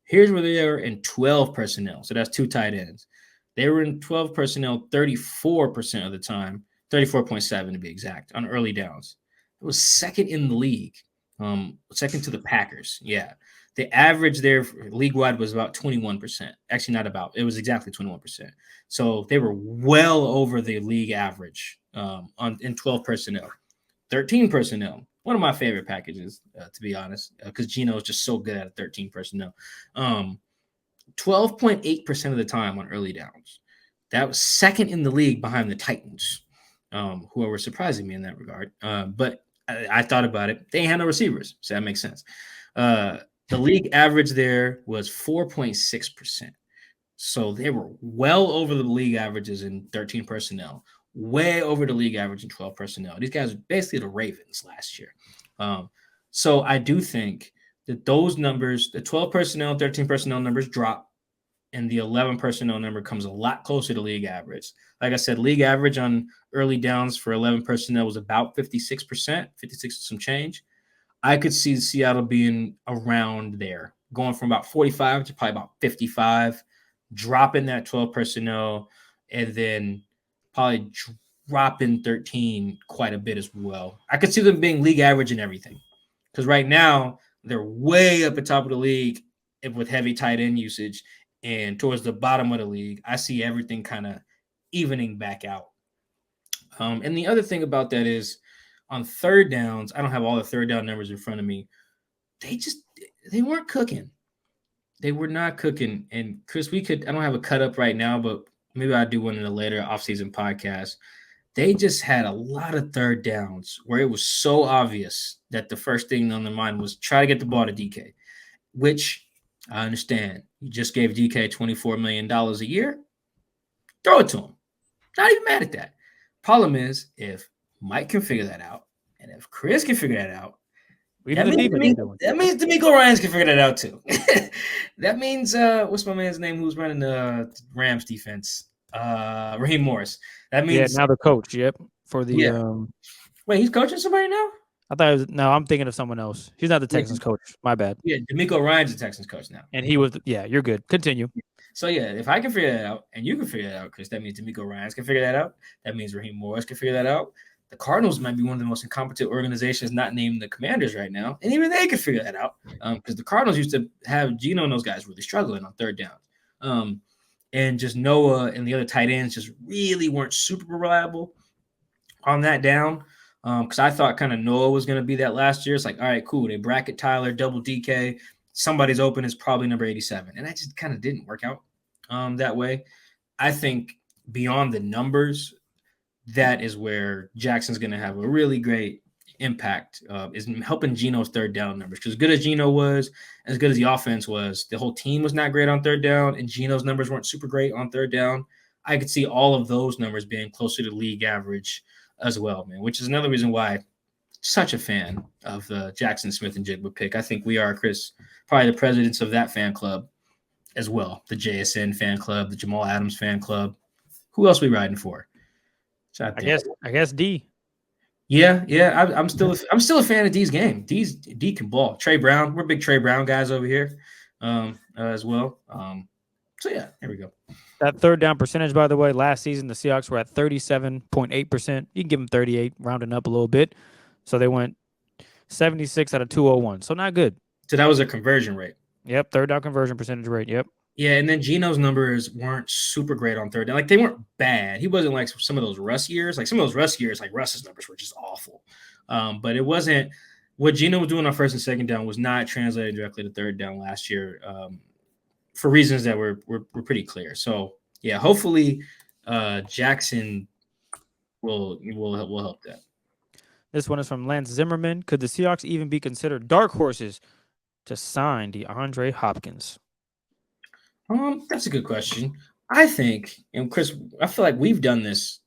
Speaker 3: Here's where they are in 12 personnel. So that's 2 tight ends. They were in 12 personnel 34% of the time, 34.7 to be exact, on early downs. It was second in the league, second to the Packers. Yeah. The average there league-wide was about 21%. Actually, not about. It was exactly 21%. So they were well over the league average in 12 personnel. 13 personnel, one of my favorite packages, to be honest, because Gino is just so good at 13 personnel. 12.8% of the time on early downs. That was second in the league behind the Titans, who were surprising me in that regard. But I thought about it. They ain't had no receivers, so that makes sense. The league average there was 4.6%. So they were well over the league averages in 13 personnel, way over the league average in 12 personnel. These guys were basically the Ravens last year. So I do think that those numbers, the 12 personnel, 13 personnel numbers drop, and the 11 personnel number comes a lot closer to league average. Like I said, league average on early downs for 11 personnel was about 56%, 56 some change. I could see Seattle being around there, going from about 45 to probably about 55, dropping that 12 personnel, and then probably dropping 13 quite a bit as well. I could see them being league average in everything, because right now they're way up at the top of the league with heavy tight end usage, and towards the bottom of the league, I see everything kind of evening back out. And the other thing about that is, on third downs, I don't have all the third down numbers in front of me. They weren't cooking. They were not cooking. And Chris, I don't have a cut up right now, but maybe I'll do one in a later offseason podcast. they just had a lot of third downs where it was so obvious that the first thing on their mind was try to get the ball to DK, which I understand. You just gave DK $24 million a year. Throw it to him. Not even mad at that. Problem is, if Mike can figure that out, and if Chris can figure that out, that means D'Amico Ryans can figure that out too. That means what's my man's name who's running the Rams defense? Raheem Morris. That means
Speaker 4: now the coach. Yep. For the
Speaker 3: wait, he's coaching somebody now?
Speaker 4: I thought it was, no, I'm thinking of someone else. He's not the Texans coach. My bad.
Speaker 3: Yeah, D'Amico Ryan's the Texans coach now.
Speaker 4: And he was you're good. Continue.
Speaker 3: So yeah, if I can figure that out and you can figure that out, Chris, that means D'Amico Ryans can figure that out. That means Raheem Morris can figure that out. The Cardinals might be one of the most incompetent organizations not named the Commanders right now, and even they can figure that out because the Cardinals used to have Geno and those guys really struggling on third down. And just Noah and the other tight ends just really weren't super reliable on that down because I thought kind of Noah was going to be that last year. It's like, all right, cool. They bracket Tyler, double DK. Somebody's open is probably number 87. And that just kind of didn't work out that way. I think beyond the numbers, that is where Jackson's going to have a really great impact is helping Geno's third down numbers. Because as good as Geno was, as good as the offense was, the whole team was not great on third down, and Geno's numbers weren't super great on third down. I could see all of those numbers being closer to league average as well, man, which is another reason why I'm such a fan of the Jaxon Smith-Njigba pick. I think we are, Chris, probably the presidents of that fan club as well. The JSN fan club, the Jamal Adams fan club. Who else are we riding for?
Speaker 4: I guess D.
Speaker 3: Yeah. I'm still a fan of D's game. D can ball. Trey Brown, we're big Trey Brown guys over here, as well. So yeah, here we go.
Speaker 4: That third down percentage, by the way, last season the Seahawks were at 37.8%. You can give them 38, rounding up a little bit. So they went 76 out of 201. So not good.
Speaker 3: So that was a conversion rate.
Speaker 4: Yep, third down conversion percentage rate. Yep.
Speaker 3: Yeah, and then Geno's numbers weren't super great on third down. Like, they weren't bad. He wasn't like some of those Russ years. Like, some of those Russ years, like, Russ's numbers were just awful. But it wasn't – what Geno was doing on first and second down was not translated directly to third down last year for reasons that were pretty clear. So, yeah, hopefully Jackson will help that.
Speaker 4: This one is from Lance Zimmerman. Could the Seahawks even be considered dark horses to sign DeAndre Hopkins?
Speaker 3: That's a good question. I think, and Chris, I feel like we've done this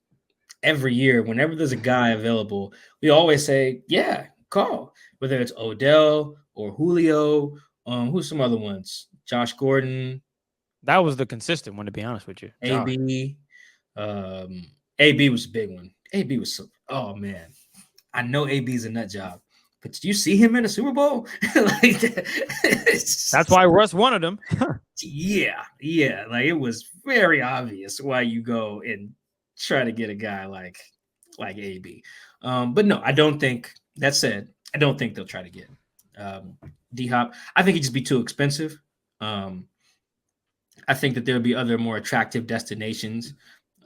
Speaker 3: every year. Whenever there's a guy available, we always say, yeah, call. Whether it's Odell or Julio, who's some other ones? Josh Gordon.
Speaker 4: That was the consistent one, to be honest with you.
Speaker 3: AB. AB was a big one. AB was so, oh man. I know AB's a nut job. But did you see him in a Super Bowl? Like
Speaker 4: that's why Russ wanted him.
Speaker 3: Yeah. Like, it was very obvious why you go and try to get a guy like AB. But no, I don't think. That said, I don't think they'll try to get D-Hop. I think he'd just be too expensive. I think that there'll be other more attractive destinations,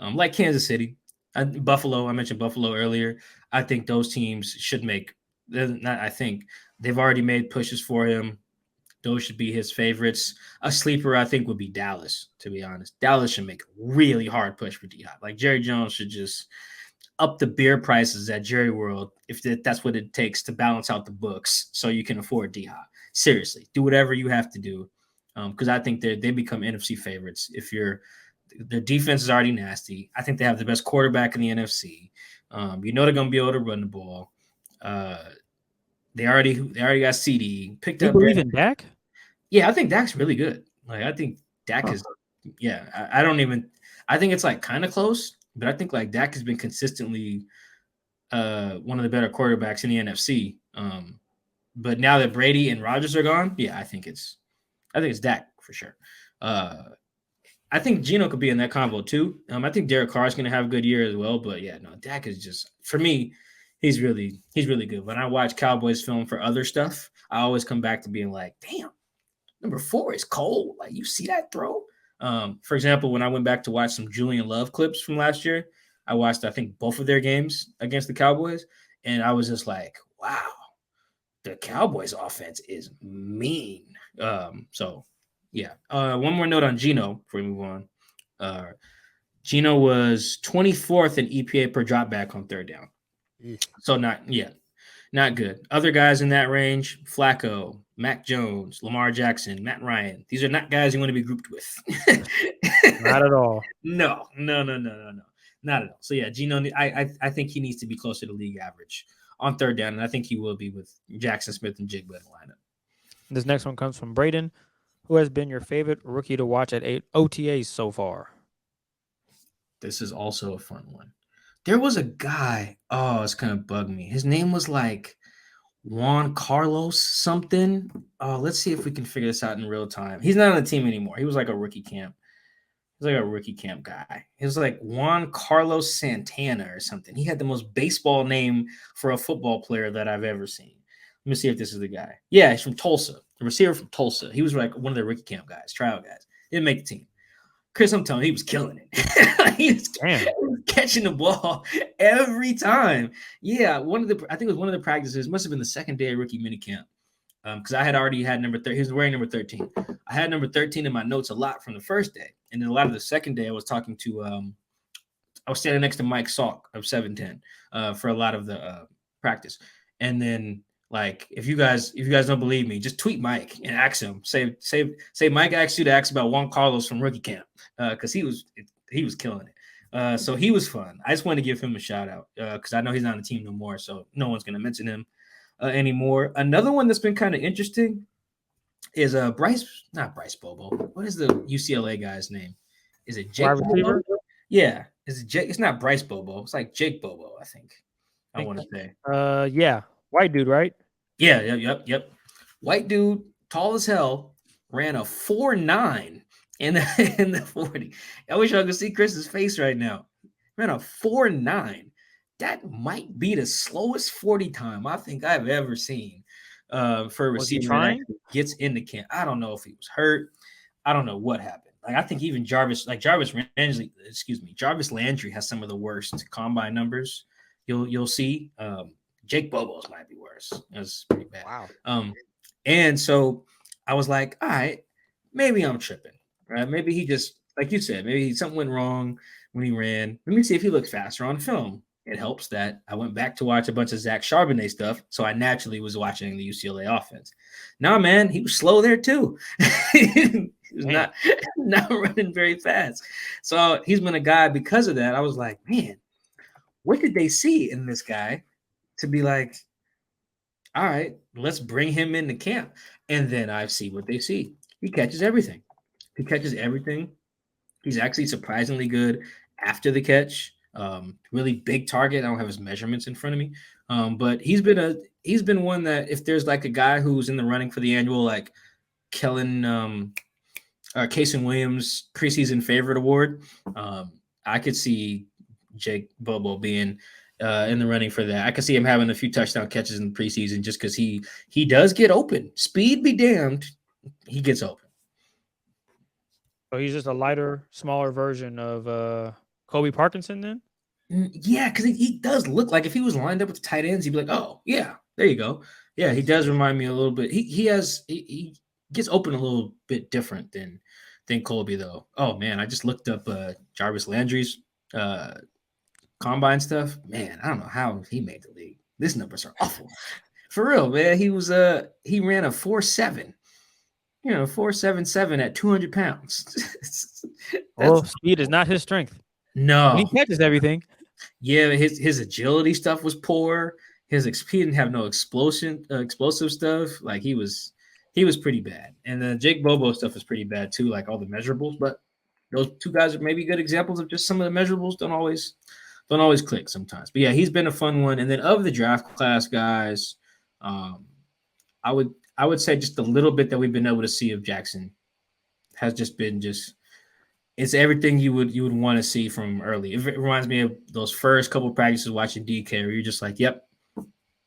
Speaker 3: like Kansas City, Buffalo. I mentioned Buffalo earlier. I think those teams should make. I think they've already made pushes for him. Those should be his favorites. A sleeper, I think, would be Dallas, to be honest. Dallas should make a really hard push for D-Hop. Like, Jerry Jones should just up the beer prices at Jerry World if that's what it takes to balance out the books so you can afford D-Hop. Seriously, do whatever you have to do because I think they become NFC favorites. If their defense is already nasty. I think they have the best quarterback in the NFC. They're going to be able to run the ball. They already got CD picked up.
Speaker 4: You believe in Dak?
Speaker 3: Yeah, I think Dak's really good. Like, I think Dak is. Yeah, I think it's like kind of close, but I think like Dak has been consistently one of the better quarterbacks in the NFC. But now that Brady and Rodgers are gone, yeah, I think it's Dak for sure. I think Geno could be in that combo too. I think Derek Carr is going to have a good year as well. But yeah, no, Dak is just, for me, he's really good. When I watch Cowboys film for other stuff, I always come back to being like, damn, number 4 is cold. Like, you see that throw? For example, when I went back to watch some Julian Love clips from last year, I watched, I think, both of their games against the Cowboys, and I was just like, wow, the Cowboys offense is mean. So, yeah. One more note on Geno before we move on. Geno was 24th in EPA per dropback on third down. So not good. Other guys in that range, Flacco, Mac Jones, Lamar Jackson, Matt Ryan. These are not guys you want to be grouped with.
Speaker 4: Not at all.
Speaker 3: No. Not at all. So yeah, Geno, I think he needs to be closer to league average on third down, and I think he will be with Jaxon Smith-Njigba in the lineup.
Speaker 4: This next one comes from Braden. Who has been your favorite rookie to watch at 8 OTAs so far?
Speaker 3: This is also a fun one. There was a guy. Oh, it's gonna bug me. His name was like Juan Carlos something. Oh, let's see if we can figure this out in real time. He's not on the team anymore. He was like a rookie camp. He was like a rookie camp guy. He was like Juan Carlos Santana or something. He had the most baseball name for a football player that I've ever seen. Let me see if this is the guy. Yeah, he's from Tulsa. The receiver from Tulsa. He was like one of the rookie camp guys, trial guys. Didn't make the team. Chris, I'm telling you, he was killing it. he was catching the ball every time. Yeah, I think it was one of the practices. It must have been the second day of rookie minicamp. Because I had already had number 13. He was wearing number 13. I had number 13 in my notes a lot from the first day. And then a lot of the second day, I was talking to I was standing next to Mike Salk of 710 for a lot of the practice. And then like if you guys don't believe me, just tweet Mike and ask him. Say Mike asked you to ask about Juan Carlos from rookie camp because he was killing it. So he was fun. I just wanted to give him a shout out because I know he's not on the team no more, so no one's gonna mention him anymore. Another one that's been kind of interesting is not Bryce Bobo. What is the UCLA guy's name? Is it Jake Bobo? Yeah, is it Jake? It's not Bryce Bobo. It's like Jake Bobo, I think. I want to say.
Speaker 4: Yeah, white dude, right?
Speaker 3: Yeah, yep. White dude, tall as hell, ran a 4.9 in the 40. I wish I could see Chris's face right now. Ran a 4.9. That might be the slowest 40 time I think I've ever seen for a receiver that gets into camp. I don't know if he was hurt. I don't know what happened. Like I think even Jarvis Landry has some of the worst combine numbers you'll see. Jake Bobo's might be worse. That's pretty bad.
Speaker 4: Wow.
Speaker 3: And so I was like, all right, maybe I'm tripping. Right? Maybe he just, like you said, maybe something went wrong when he ran. Let me see if he looks faster on film. It helps that I went back to watch a bunch of Zach Charbonnet stuff, so I naturally was watching the UCLA offense. Nah, man, he was slow there too. He was not running very fast. So he's been a guy because of that. I was like, man, what did they see in this guy to be like, all right, let's bring him into camp? And then I see what they see. He catches everything. He's actually surprisingly good after the catch. Really big target. I don't have his measurements in front of me. But he's been one that if there's like a guy who's in the running for the annual like Kaysen Williams preseason favorite award, I could see Jake Bobo being in the running for that. I could see him having a few touchdown catches in the preseason just because he does get open. Speed be damned, he gets open.
Speaker 4: So he's just a lighter, smaller version of Kobe Parkinson then?
Speaker 3: Yeah, because he does look like if he was lined up with the tight ends, he'd be like, oh, yeah, there you go. Yeah, he does remind me a little bit. He gets open a little bit different than Kobe, though. Oh, man, I just looked up Jarvis Landry's combine stuff. Man, I don't know how he made the league. These numbers are awful. For real, man. He ran a 4.7. 4.77 at 200 pounds.
Speaker 4: Speed is not his strength.
Speaker 3: No.
Speaker 4: When he catches everything.
Speaker 3: Yeah, his agility stuff was poor. He didn't have no explosive stuff. Like he was pretty bad. And then Jake Bobo stuff is pretty bad too, like all the measurables. But those two guys are maybe good examples of just some of the measurables don't always click sometimes. But yeah, he's been a fun one. And then of the draft class guys, I would say just a little bit that we've been able to see of Jaxon has just been it's everything you would want to see from early. It reminds me of those first couple of practices watching DK where you're just like, yep,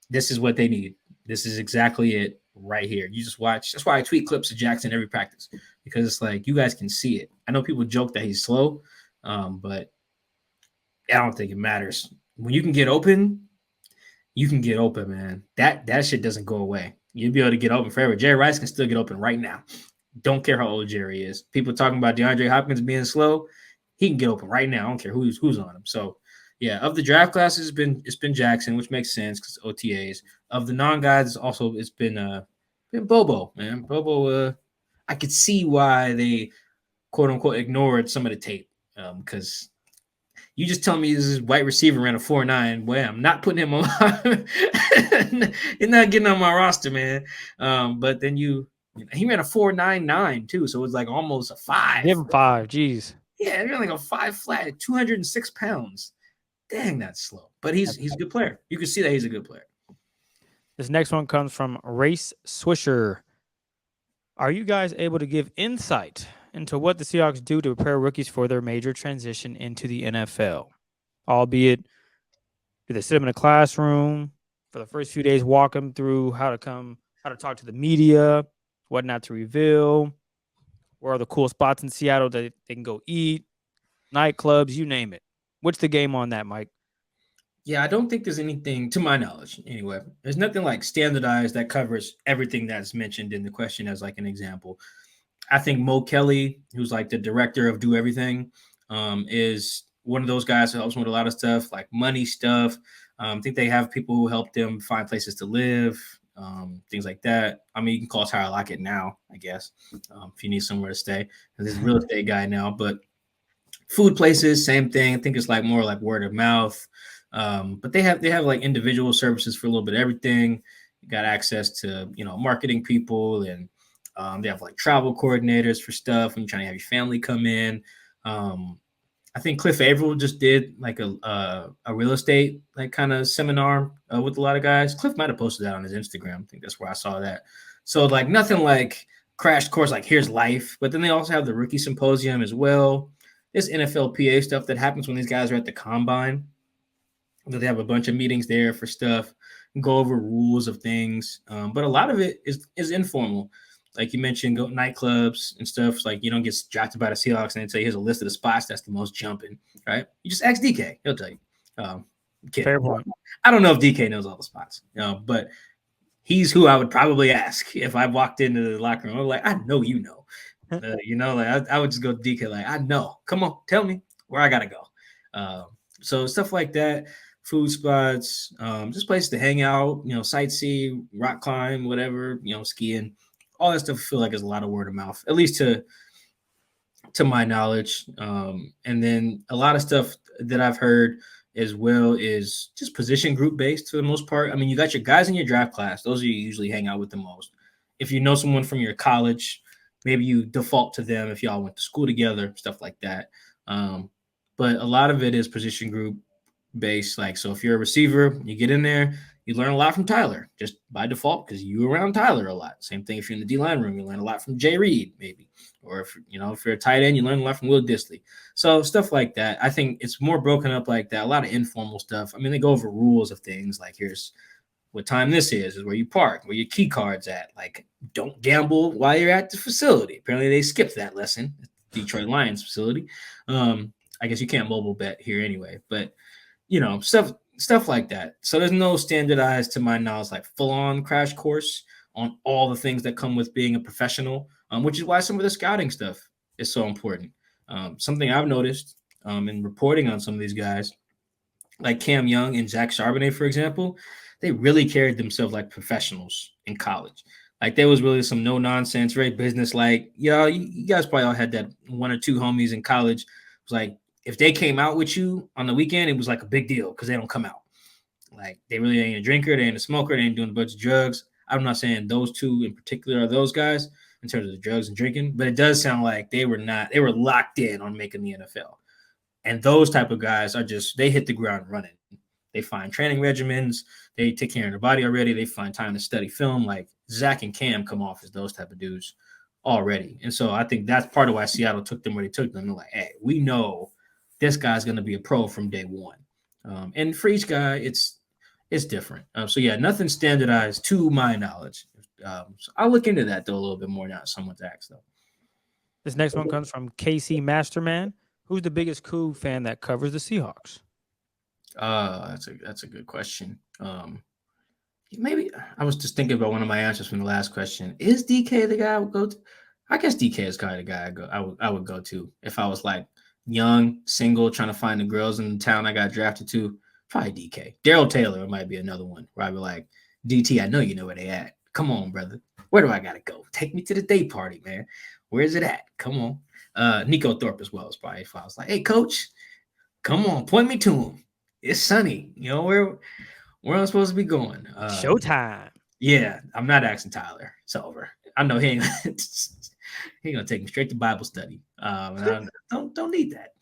Speaker 3: this is what they need. This is exactly it right here. You just watch. That's why I tweet clips of Jaxon every practice because it's like you guys can see it. I know people joke that he's slow, but I don't think it matters. When you can get open, man. That shit doesn't go away. You'll be able to get open forever. Jerry Rice can still get open right now. Don't care how old Jerry is. People talking about DeAndre Hopkins being slow. he can get open right now. I don't care who's on him. So yeah, of the draft classes, it's been Jackson, which makes sense because OTAs. Of the non-guys, also it's been Bobo, man. Bobo, I could see why they quote unquote ignored some of the tape. Because you just tell me this white receiver ran a 4.9. Well, I'm not putting him on. He's not getting on my roster, man. But then he ran a 4.99 too, so it was like almost a 5.
Speaker 4: Give him 5. Jeez.
Speaker 3: Yeah, he ran like a 5 flat at 206 pounds. Dang, that's slow. But he's a good player. You can see that he's a good player.
Speaker 4: This next one comes from Race Swisher. Are you guys able to give insight into what the Seahawks do to prepare rookies for their major transition into the NFL? Albeit, do they sit them in a classroom for the first few days, walk them through how to talk to the media, what not to reveal, where are the cool spots in Seattle that they can go eat, nightclubs, you name it. What's the game on that, Mike?
Speaker 3: Yeah, I don't think there's anything, to my knowledge anyway, there's nothing like standardized that covers everything that's mentioned in the question as like an example. I think Mo Kelly, who's like the director of Do Everything, is one of those guys who helps with a lot of stuff, like money stuff. I think they have people who help them find places to live, things like that. I mean, you can call Tyler Lockett now, I guess, if you need somewhere to stay. He's a real estate guy now, but food places, same thing. I think it's like more like word of mouth. But they have like individual services for a little bit of everything. You got access to, marketing people, and they have like travel coordinators for stuff when you're trying to have your family come in. I think Cliff Averill just did like a real estate like kind of seminar with a lot of guys. Cliff might have posted that on his Instagram. I think that's where I saw that. So like nothing like crash course, like here's life. But then they also have the rookie symposium as well. This NFLPA stuff that happens when these guys are at the combine. They have a bunch of meetings there for stuff, go over rules of things. But a lot of it is informal. Like you mentioned, go nightclubs and stuff. Like you don't get drafted by the Seahawks and they say, here's a list of the spots that's the most jumping, right? You just ask DK. He'll tell you.
Speaker 4: Fair point.
Speaker 3: I don't know if DK knows all the spots, but he's who I would probably ask if I walked into the locker room. I'm like, I know you know. I would just go to DK like, I know. Come on, tell me where I got to go. So stuff like that. Food spots, just places to hang out, sightsee, rock climb, whatever, skiing, all that stuff. I feel like is a lot of word of mouth, at least to my knowledge. And then a lot of stuff that I've heard as well is just position group based for the most part. I mean, you got your guys in your draft class. Those are you usually hang out with the most. If you know someone from your college, maybe you default to them if y'all went to school together, stuff like that. But a lot of it is position group based. Like, so if you're a receiver, you get in there, you learn a lot from Tyler just by default because you were around Tyler a lot. Same thing if you're in the D-line room, you learn a lot from Jay Reed, maybe. Or if you're a tight end, you learn a lot from Will Dissly. So stuff like that. I think it's more broken up like that. A lot of informal stuff. I mean, they go over rules of things like here's what time this is where you park, where your key card's at. Like, don't gamble while you're at the facility. Apparently they skipped that lesson at the Detroit Lions facility. I guess you can't mobile bet here anyway, but stuff like that. So there's no standardized, to my knowledge, like full-on crash course on all the things that come with being a professional, which is why some of the scouting stuff is so important. Something I've noticed in reporting on some of these guys, like Cam Young and Zach Charbonnet, for example, they really carried themselves like professionals in college. Like there was really some no-nonsense, very business-like. You guys probably all had that one or two homies in college. It was like, if they came out with you on the weekend, it was like a big deal because they don't come out. Like they really ain't a drinker, they ain't a smoker, they ain't doing a bunch of drugs. I'm not saying those two in particular are those guys in terms of the drugs and drinking, but it does sound like they were locked in on making the NFL. And those type of guys they hit the ground running. They find training regimens, they take care of their body already, they find time to study film. Like Zach and Cam come off as those type of dudes already. And so I think that's part of why Seattle took them where they took them. They're like, hey, we know this guy's going to be a pro from day one. And for each guy, it's different. So, yeah, nothing standardized to my knowledge. So I'll look into that, though, a little bit more now if someone's asked, though.
Speaker 4: This next one comes from KC Masterman. Who's the biggest Coup fan that covers the Seahawks?
Speaker 3: That's a good question. Maybe I was just thinking about one of my answers from the last question. Is DK the guy I would go to? I guess DK is kind of the guy I would go to if I was like young, single, trying to find the girls in the town I got drafted to, probably DK. Daryl Taylor might be another one where I'd be like, DT, I know you know where they at. Come on, brother. Where do I gotta go? Take me to the day party, man. Where is it at? Come on. Nico Thorpe as well is probably if I was like, hey, coach, come on, point me to him. It's sunny. You know, where I'm supposed to be going.
Speaker 4: Showtime.
Speaker 3: Yeah, I'm not asking Tyler. It's over. I know he ain't he gonna take me straight to Bible study. And I don't need that.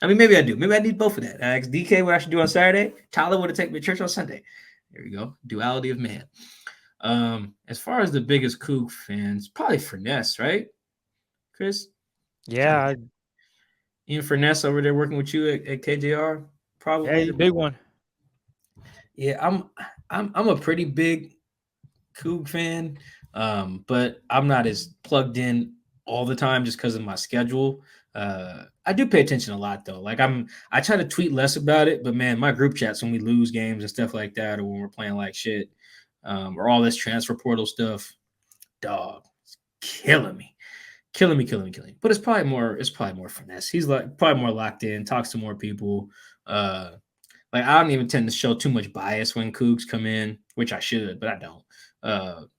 Speaker 3: I mean, maybe I do. Maybe I need both of that. I asked DK what I should do on Saturday. Tyler would have taken me to church on Sunday. There we go. Duality of man. As far as the biggest Coug fans, probably Furness, right? Chris?
Speaker 4: Yeah.
Speaker 3: Ian Furness over there working with you at KJR, probably.
Speaker 4: Yeah, he's a big one.
Speaker 3: Yeah, I'm a pretty big Coug fan, but I'm not as plugged in all the time just because of my schedule. I do pay attention a lot though. Like I try to tweet less about it, but man, my group chats when we lose games and stuff like that, or when we're playing like shit, or all this transfer portal stuff, dog, it's killing me. But it's probably more Finesse. He's like probably more locked in, talks to more people. Like I don't even tend to show too much bias when Cougs come in, which I should, but I don't.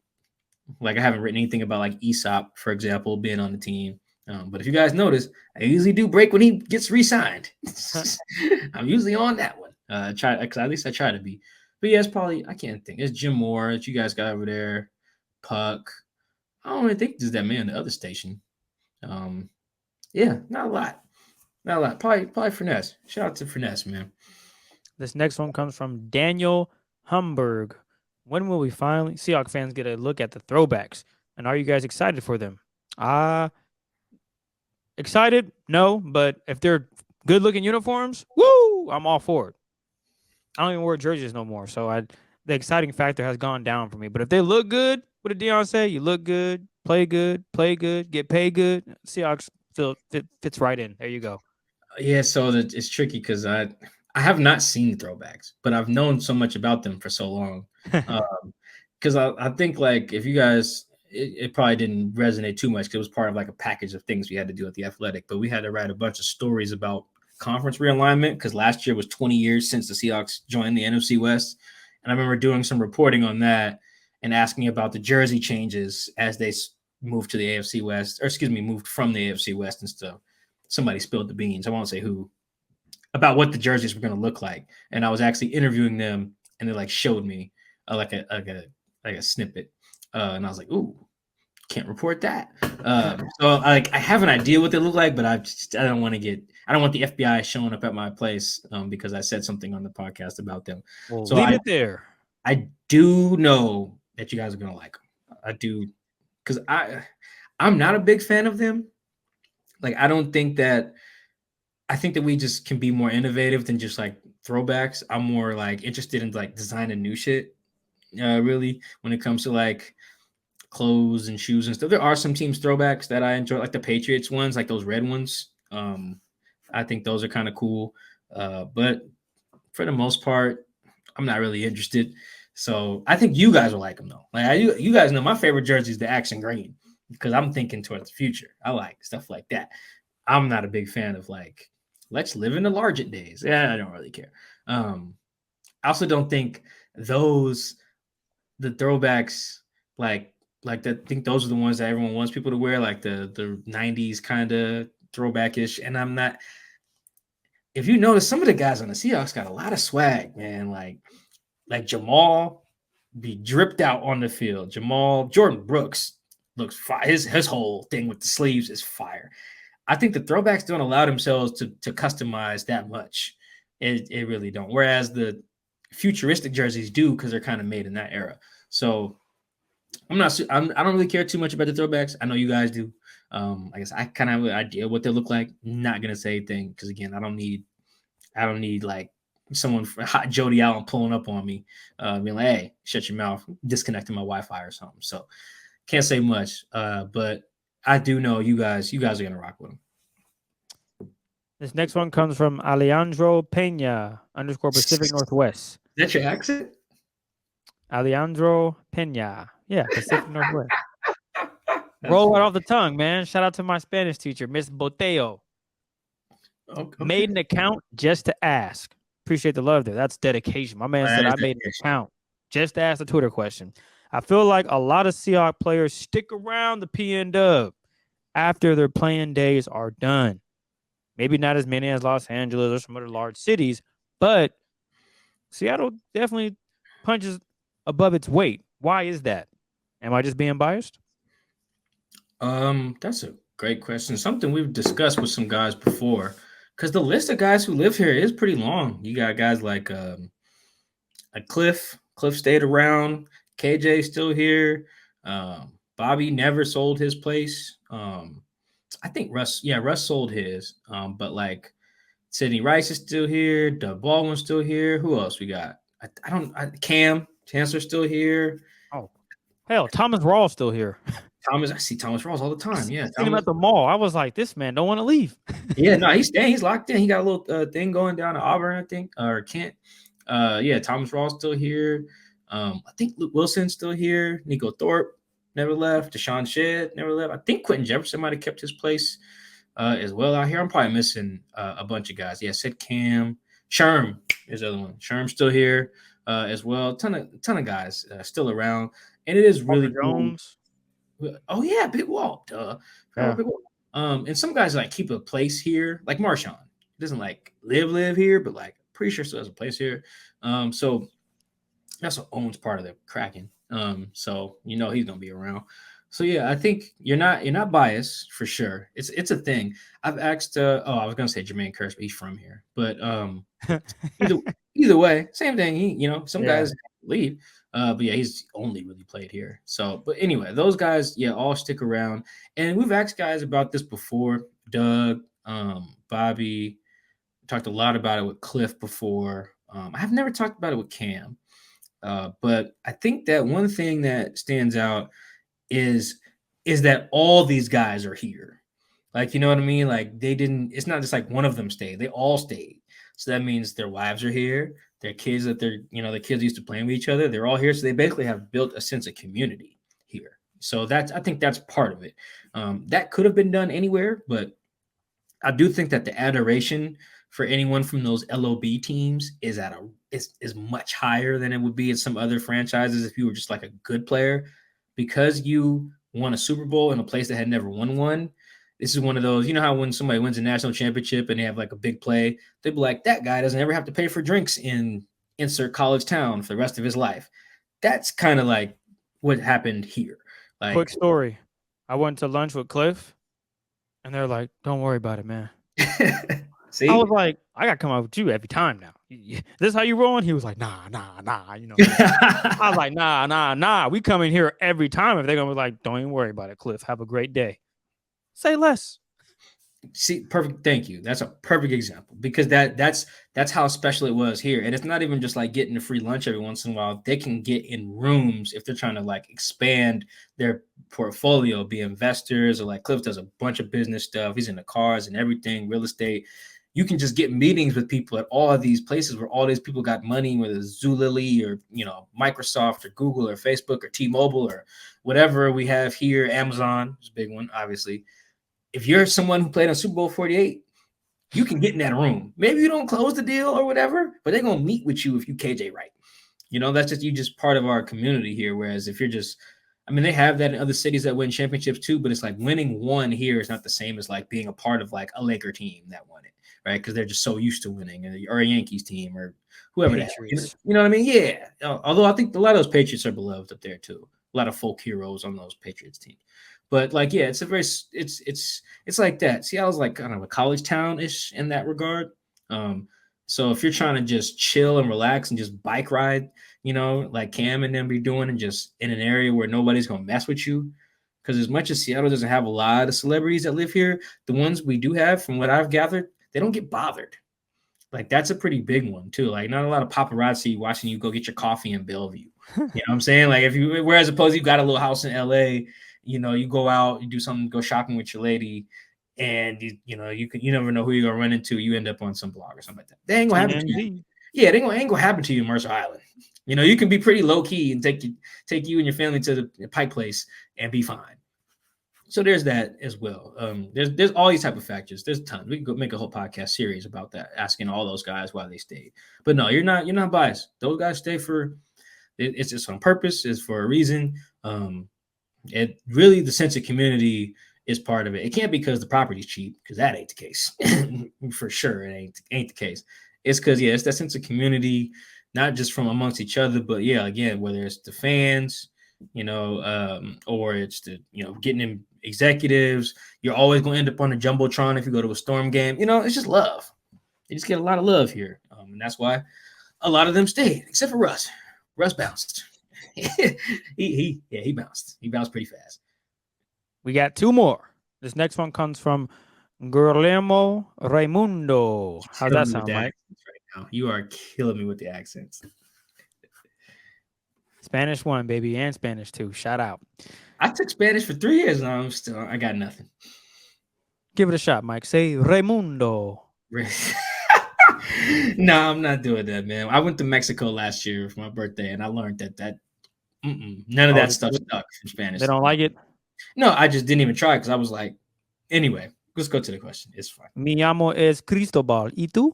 Speaker 3: Like I haven't written anything about like Aesop, for example, being on the team. But if you guys notice, I usually do break when he gets re-signed. I'm usually on that one. Because at least I try to be. But yeah, it's probably I can't think. It's Jim Moore that you guys got over there, Puck. I don't even think there's that man on the other station. Yeah, not a lot. Probably Finesse. Shout out to Finesse, man.
Speaker 4: This next one comes from Daniel Humberg. When will we finally Seahawks fans get a look at the throwbacks? And are you guys excited for them? Excited? No, but if they're good looking uniforms, woo, I'm all for it. I don't even wear jerseys no more, so the exciting factor has gone down for me. But if they look good, what did Deion say? You look good, play good, get paid good. Seahawks fits right in. There you go.
Speaker 3: Yeah, so it's tricky because I have not seen throwbacks, but I've known so much about them for so long. Because I think like if you guys, it probably didn't resonate too much because it was part of like a package of things we had to do at the Athletic. But we had to write a bunch of stories about conference realignment because last year was 20 years since the Seahawks joined the NFC West, and I remember doing some reporting on that and asking about the jersey changes as they moved to the AFC West, moved from the AFC West and stuff. Somebody spilled the beans. I won't say who. About what the jerseys were going to look like, and I was actually interviewing them, and they like showed me like a snippet, and I was like, "Ooh, can't report that." So I have an idea what they look like, but I don't want the FBI showing up at my place because I said something on the podcast about them.
Speaker 4: Well,
Speaker 3: so
Speaker 4: leave it there.
Speaker 3: I do know that you guys are going to like them. I do because I'm not a big fan of them. Like I think that we just can be more innovative than just like throwbacks. I'm more like interested in like designing new shit, really, when it comes to like clothes and shoes and stuff. There are some teams throwbacks that I enjoy, like the Patriots ones, like those red ones. I think those are kind of cool. But for the most part, I'm not really interested. So I think you guys will like them though. Like you guys know my favorite jersey is the Action Green because I'm thinking towards the future. I like stuff like that. I'm not a big fan of like, let's live in the Largent days. Yeah, I don't really care. I also don't think the throwbacks, like I think those are the ones that everyone wants people to wear, like the 90s kind of throwback-ish. And I'm not, if you notice, some of the guys on the Seahawks got a lot of swag, man. Like Jamal be dripped out on the field. Jordan Brooks looks fire. His whole thing with the sleeves is fire. I think the throwbacks don't allow themselves to customize that much. It really don't. Whereas the futuristic jerseys do because they're kind of made in that era. So I don't really care too much about the throwbacks. I know you guys do. I guess I kind of have an idea what they look like. Not gonna say anything because again, I don't need like someone hot Jody Allen pulling up on me, being like, "Hey, shut your mouth," disconnecting my Wi-Fi or something. So can't say much. But I do know you guys are gonna rock with them.
Speaker 4: This next one comes from Alejandro Pena _ Pacific Northwest.
Speaker 3: Is that your accent?
Speaker 4: Alejandro Pena. Yeah, Pacific Northwest. Roll it off the tongue, man. Shout out to my Spanish teacher, Miss Boteo.
Speaker 3: Okay.
Speaker 4: Made an account just to ask. Appreciate the love there. That's dedication. My man said I made an account just to ask a Twitter question. I feel like a lot of Seahawks players stick around the PN Dub after their playing days are done. Maybe not as many as Los Angeles or some other large cities, but Seattle definitely punches above its weight. Why is that? Am I just being biased?
Speaker 3: That's a great question. Something we've discussed with some guys before, because the list of guys who live here is pretty long. You got guys like Cliff. Cliff stayed around. KJ still here. Bobby never sold his place. I think Russ sold his. But like Sidney Rice is still here. Doug Baldwin's still here. Who else we got? Cam Chancellor's still here.
Speaker 4: Oh, hell, Thomas Rawls still here.
Speaker 3: I see Thomas Rawls all the time. Yeah,
Speaker 4: seen him at the mall. I was like, this man don't want to leave.
Speaker 3: Yeah, no, he's staying. He's locked in. He got a little thing going down to Auburn, I think, or Kent. Thomas Rawls still here. I think Luke Wilson's still here. Nico Thorpe never left. Deshaun Shedd never left. I think Quentin Jefferson might have kept his place as well out here. I'm probably missing a bunch of guys. Yeah, Sid Cam. Sherm is the other one. Sherm's still here as well. Ton of guys still around. And it is really cool. Oh, yeah, Big Walt. Duh.
Speaker 4: Yeah.
Speaker 3: Big Walt. And some guys like keep a place here, like Marshawn. He doesn't like live here, but like pretty sure still has a place here. So that's what owns part of the Kraken. So he's gonna be around. So yeah, I think you're not biased for sure. It's a thing. I've asked I was gonna say Jermaine Kearse, but he's from here. But either way, same thing. Some guys leave. But yeah, he's only really played here. So, but anyway, those guys, all stick around. And we've asked guys about this before. Doug, Bobby, talked a lot about it with Cliff before. I've never talked about it with Cam. But I think that one thing that stands out is that all these guys are here. Like, you know what I mean? Like it's not just like one of them stayed. They all stayed. So that means their wives are here. Their kids the kids used to playing with each other. They're all here. So they basically have built a sense of community here. So I think that's part of it. That could have been done anywhere, but I do think that the adoration for anyone from those LOB teams is much higher than it would be at some other franchises if you were just like a good player, because you won a Super Bowl in a place that had never won one. This is one of those, how when somebody wins a national championship and they have like a big play, they'd be like, that guy doesn't ever have to pay for drinks in insert college town for the rest of his life. That's kind of like what happened here. Like,
Speaker 4: quick story. I went to lunch with Cliff and they're like, don't worry about it, man.
Speaker 3: See?
Speaker 4: I was like, I got to come out with you every time now. This is how you rolling? He was like, nah. I was like, nah. We come in here every time. If they're going to be like, don't even worry about it, Cliff. Have a great day. Say less.
Speaker 3: See, perfect. Thank you. That's a perfect example, because that's how special it was here. And it's not even just like getting a free lunch every once in a while. They can get in rooms if they're trying to like expand their portfolio, be investors, or like Cliff does a bunch of business stuff. He's in the cars and everything, real estate. You can just get meetings with people at all of these places where all these people got money, whether it's Zulily or, Microsoft or Google or Facebook or T-Mobile or whatever we have here. Amazon is a big one, obviously. If you're someone who played on Super Bowl 48, you can get in that room. Maybe you don't close the deal or whatever, but they're going to meet with you if you KJ right. That's just part of our community here. Whereas if you're they have that in other cities that win championships too, but it's like winning one here is not the same as like being a part of like a Laker team that won it, right? Because they're just so used to winning, or a Yankees team or whoever that is. You know what I mean? Yeah. Although I think a lot of those Patriots are beloved up there too. A lot of folk heroes on those Patriots teams. But like, yeah, it's like that. Seattle's like kind of a college town-ish in that regard. So if you're trying to just chill and relax and just bike ride, like Cam and them be doing, and just in an area where nobody's going to mess with you. Because as much as Seattle doesn't have a lot of celebrities that live here, the ones we do have, from what I've gathered, they don't get bothered. Like, that's a pretty big one too. Like, not a lot of paparazzi watching you go get your coffee in Bellevue. You know what I'm saying? Like, whereas opposed you got a little house in LA, you go out, you do something, go shopping with your lady, and you never know who you're gonna run into. You end up on some blog or something like that. They ain't gonna happen to you. Yeah, ain't gonna happen to you in Mercer Island. You can be pretty low key and take you and your family to the Pike Place and be fine. So there's that as well. There's all these type of factors. There's tons. We can go make a whole podcast series about that, asking all those guys why they stayed. But no, you're not biased. Those guys stay for it's just on purpose. It's for a reason. It really the sense of community is part of it. It can't be because the property's cheap, because that ain't the case. For sure, it ain't the case. It's because it's that sense of community, not just from amongst each other, but again, whether it's the fans, or it's the getting in executives. You're always going to end up on a jumbotron if you go to a Storm game. It's just love. You just get a lot of love here, and that's why a lot of them stayed, except for Russ. Russ bounced. he bounced. He bounced pretty fast.
Speaker 4: We got two more. This next one comes from Guillermo Raimundo. How's that sound, Mike?
Speaker 3: Right now. You are killing me with the accents.
Speaker 4: Spanish 1, baby, and Spanish 2. Shout out.
Speaker 3: I took Spanish for 3 years, and I got nothing.
Speaker 4: Give it a shot, Mike. Say Raimundo.
Speaker 3: No, I'm not doing that, man. I went to Mexico last year for my birthday, and I learned that none of that stuff stuck from Spanish.
Speaker 4: They don't like it?
Speaker 3: No, I just didn't even try because I was like, anyway, let's go to the question. It's fine.
Speaker 4: Mi llamo es Cristobal. ¿Y tú?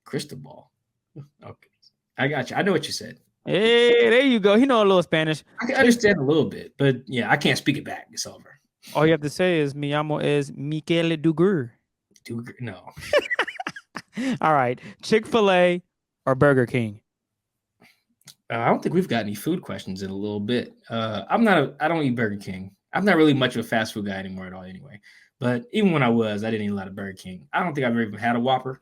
Speaker 3: Cristobal. Okay. I got you. I know what you said.
Speaker 4: Hey, there you go. He know a little Spanish.
Speaker 3: I can understand a little bit, but I can't speak it back. It's over.
Speaker 4: All you have to say is Mi llamo es Michele Dugur.
Speaker 3: Dugur? No.
Speaker 4: All right. Chick-fil-A or Burger King?
Speaker 3: I don't think we've got any food questions in a little bit. I don't eat Burger King. I'm not really much of a fast food guy anymore at all anyway. But even when I was, I didn't eat a lot of Burger King. I don't think I've ever even had a Whopper.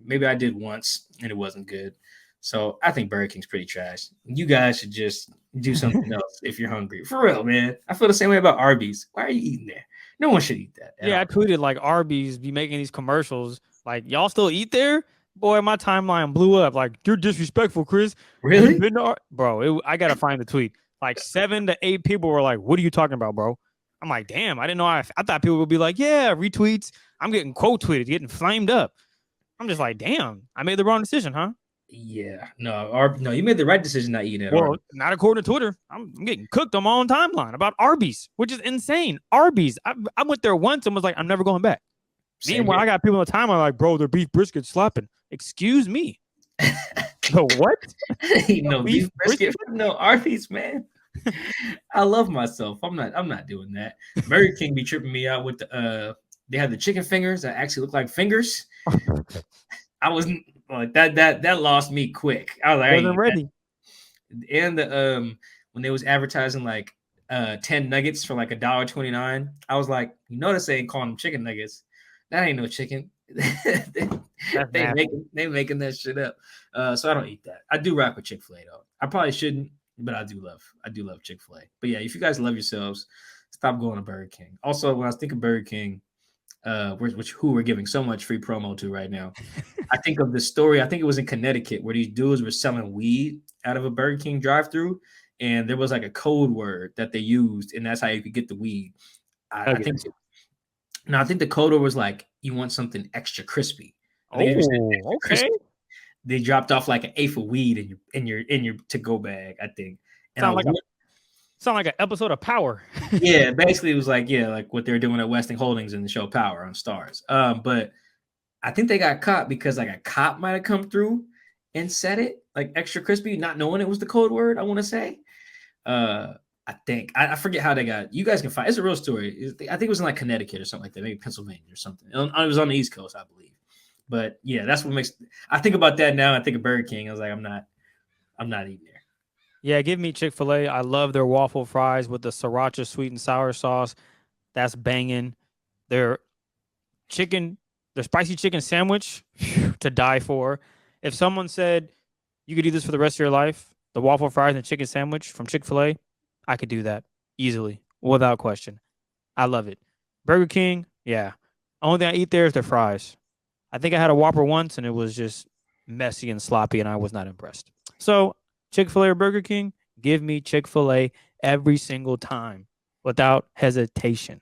Speaker 3: Maybe I did once and it wasn't good. So I think Burger King's pretty trash. You guys should just do something else if you're hungry. For real, man. I feel the same way about Arby's. Why are you eating there? No one should eat that.
Speaker 4: Yeah, I tweeted like Arby's be making these commercials. Like, y'all still eat there? Boy, my timeline blew up. Like, you're disrespectful, Chris.
Speaker 3: Really?
Speaker 4: Bro, I got to find the tweet. Like 7 to 8 people were like, what are you talking about, bro? I'm like, damn, I didn't know. I thought people would be like, yeah, retweets. I'm getting quote tweeted, getting flamed up. I'm just like, damn, I made the wrong decision, huh?
Speaker 3: Yeah, no, you made the right decision not eating it.
Speaker 4: Well, not according to Twitter. I'm getting cooked on my own timeline about Arby's, which is insane. Arby's. I went there once and was like, I'm never going back. Meanwhile, I got people on the timeline like, bro, their beef brisket slapping. Excuse me. No, what?
Speaker 3: No beef brisket. No Arby's, man. I love myself. I'm not doing that. Burger King be tripping me out with they have the chicken fingers that actually look like fingers. I wasn't like that lost me quick. I was like,
Speaker 4: wasn't ready.
Speaker 3: And the when they was advertising like 10 nuggets for like $1.29, I was like, this ain't calling them chicken nuggets. That ain't no chicken. they making that shit up. So I don't eat that. I do rock with Chick-fil-A though. I probably shouldn't, but I do love Chick-fil-A. But yeah, if you guys love yourselves, stop going to Burger King. Also, when I think of Burger King, who we're giving so much free promo to right now, I think of the story. I think it was in Connecticut where these dudes were selling weed out of a Burger King drive-thru, and there was like a code word that they used, and that's how you could get the weed. I think the code word was like, you want something extra crispy.
Speaker 4: Okay.
Speaker 3: Crispy. They dropped off like an eighth of weed in your to-go bag, I think. And
Speaker 4: Sound like an episode of Power.
Speaker 3: Yeah, basically it was like what they were doing at Westing Holdings in the show Power on Stars. But I think they got caught because like a cop might have come through and said it like extra crispy, not knowing it was the code word. I want to say. I think I forget how they got. You guys can find. It's a real story. I think it was in like Connecticut or something like that, maybe Pennsylvania or something. It was on the East Coast, I believe. But yeah, that's what makes. I think about that now. I think of Burger King. I was like, I'm not eating there.
Speaker 4: Yeah, give me Chick-fil-A. I love their waffle fries with the sriracha sweet and sour sauce. That's banging. Their spicy chicken sandwich to die for. If someone said you could eat this for the rest of your life, the waffle fries and chicken sandwich from Chick-fil-A, I could do that easily, without question. I love it. Burger King, yeah. Only thing I eat there is their fries. I think I had a Whopper once, and it was just messy and sloppy, and I was not impressed. So Chick-fil-A or Burger King, give me Chick-fil-A every single time without hesitation.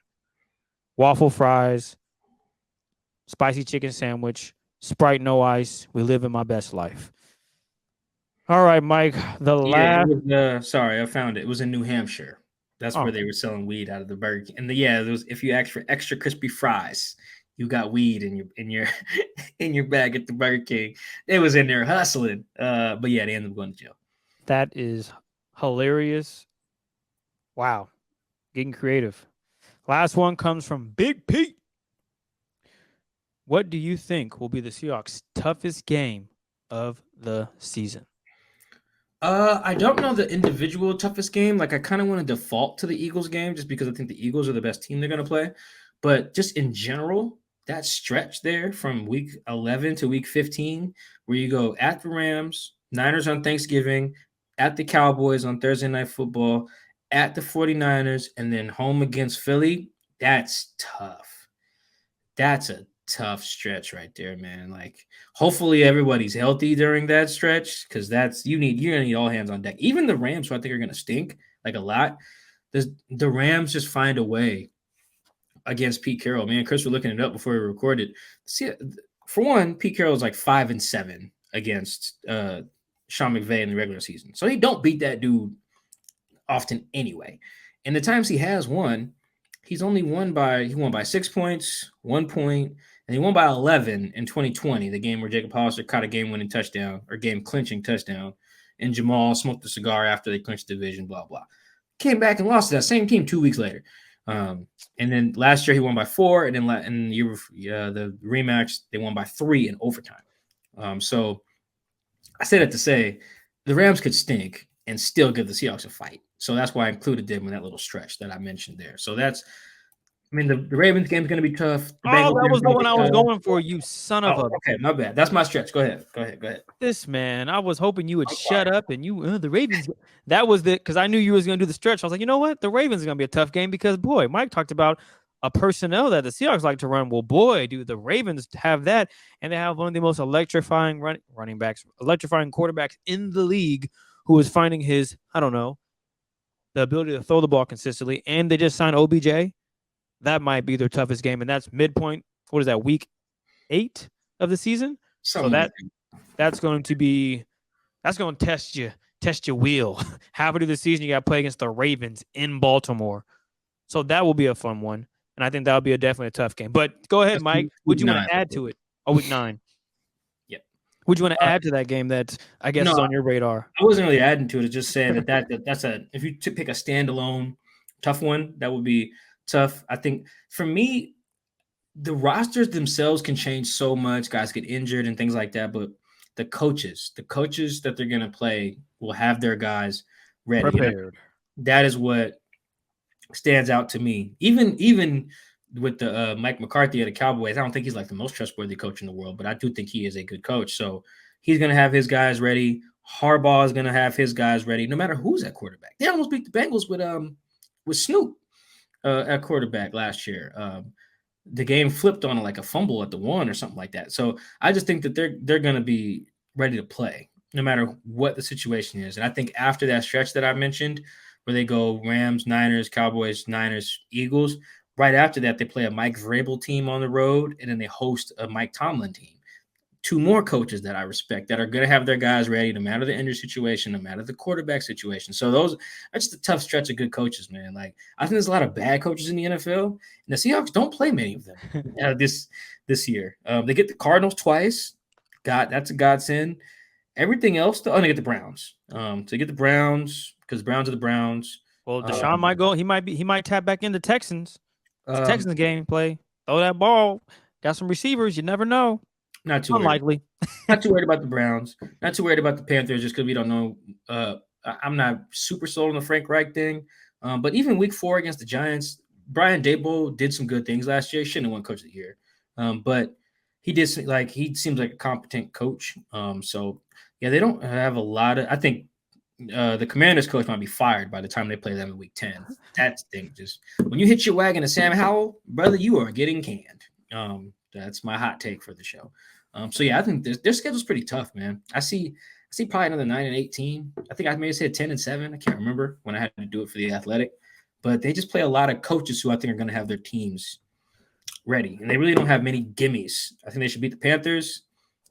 Speaker 4: Waffle fries, spicy chicken sandwich, Sprite no ice. We live in my best life. All right, Mike. Last.
Speaker 3: Sorry, I found it. It was in New Hampshire. That's
Speaker 4: Oh.
Speaker 3: where they were selling weed out of the Burger King. And those, if you ask for extra crispy fries, you got weed in your in your bag at the Burger King. They was in there hustling. But yeah, they ended up going to jail.
Speaker 4: That is hilarious. Wow. Getting creative. Last one comes from Big Pete. What do you think will be the Seahawks' toughest game of the season?
Speaker 3: I don't know the individual toughest game. Like I kind of want to default to the Eagles game just because I think the Eagles are the best team they're going to play. But just in general, that stretch there from week 11 to week 15, where you go at the Rams, Niners on Thanksgiving, at the Cowboys on Thursday Night Football, at the 49ers, and then home against Philly, that's tough. That's a tough stretch right there, man. Like, hopefully everybody's healthy during that stretch because you're gonna need all hands on deck. Even the Rams, who I think are gonna stink like a lot. The Rams just find a way against Pete Carroll. Man, Chris, we're looking it up before we recorded. See, for one, Pete Carroll is like 5-7 against Sean McVay in the regular season, so he don't beat that dude often anyway. And the times he has won, he won by 6 points, 1 point, and he won by 11 in 2020, the game where Jacob Hollister caught a game-winning touchdown or game-clinching touchdown, and Jamal smoked a cigar after they clinched the division, blah, blah. Came back and lost to that same team 2 weeks later. And then last year he won by 4, and then in the rematch, they won by 3 in overtime. So I say that to say the Rams could stink and still give the Seahawks a fight. So that's why I included them in that little stretch that I mentioned there. So the Ravens game is going to be tough.
Speaker 4: That was the one I was going for, you son of a...
Speaker 3: Okay, my bad. That's my stretch. Go ahead.
Speaker 4: This man, I was hoping you would shut up and the Ravens. That was because I knew you was going to do the stretch. I was like, you know what? The Ravens are going to be a tough game because, boy, Mike talked about a personnel that the Seahawks like to run. Well, boy, do the Ravens have that. And they have one of the most electrifying running backs, electrifying quarterbacks in the league who is finding his, I don't know, the ability to throw the ball consistently. And they just signed OBJ. That might be their toughest game. And that's midpoint. What is that, week 8 of the season? So that's going to test your will. Halfway through the season, you got to play against the Ravens in Baltimore. So that will be a fun one. And I think that'll be definitely a tough game. But go ahead, Mike. Would you want to add to it? Oh, week 9.
Speaker 3: Yep.
Speaker 4: Would you want to add to that game that I guess is on your radar?
Speaker 3: I wasn't really adding to it. It's just saying that's if you pick a standalone tough one, that would be tough. I think for me, the rosters themselves can change so much. Guys get injured and things like that. But the coaches that they're going to play will have their guys ready.
Speaker 4: Prepared.
Speaker 3: That is what stands out to me. Even with the Mike McCarthy of the Cowboys, I don't think he's like the most trustworthy coach in the world, but I do think he is a good coach. So he's going to have his guys ready. Harbaugh is going to have his guys ready, no matter who's at quarterback. They almost beat the Bengals with Snoop at quarterback last year. The game flipped on like a fumble at the 1 or something like that. So I just think that they're going to be ready to play no matter what the situation is. And I think after that stretch that I mentioned, where they go Rams, Niners, Cowboys, Niners, Eagles, right after that, they play a Mike Vrabel team on the road, and then they host a Mike Tomlin team. 2 more coaches that I respect that are going to have their guys ready no matter the injury situation, no matter the quarterback situation. So that's just a tough stretch of good coaches, man. Like, I think there's a lot of bad coaches in the NFL, and the Seahawks don't play many of them this year. They get the Cardinals twice. That's a godsend. Everything else, they get the Browns. To get the Browns, because Browns are the Browns.
Speaker 4: Well, Deshaun might go. He might tap back into Texans. Texans game play. Throw that ball. Got some receivers. You never know.
Speaker 3: Not too
Speaker 4: unlikely.
Speaker 3: Not too worried about the Browns. Not too worried about the Panthers just because we don't know. I'm not super sold on the Frank Reich thing. But even week 4 against the Giants, Brian Daboll did some good things last year. He shouldn't have won Coach of the Year. But he seems like a competent coach. So yeah, they don't have a lot of. I think the Commanders coach might be fired by the time they play them in week 10. That's the thing. Just when you hit your wagon to Sam Howell, brother, you are getting canned. That's my hot take for the show. So yeah, I think their schedule's pretty tough, man. I see probably another 9-8 team. I think I may have said 10-7. I can't remember when I had to do it for the Athletic, but they just play a lot of coaches who I think are going to have their teams ready, and they really don't have many gimmies. I think they should beat the Panthers.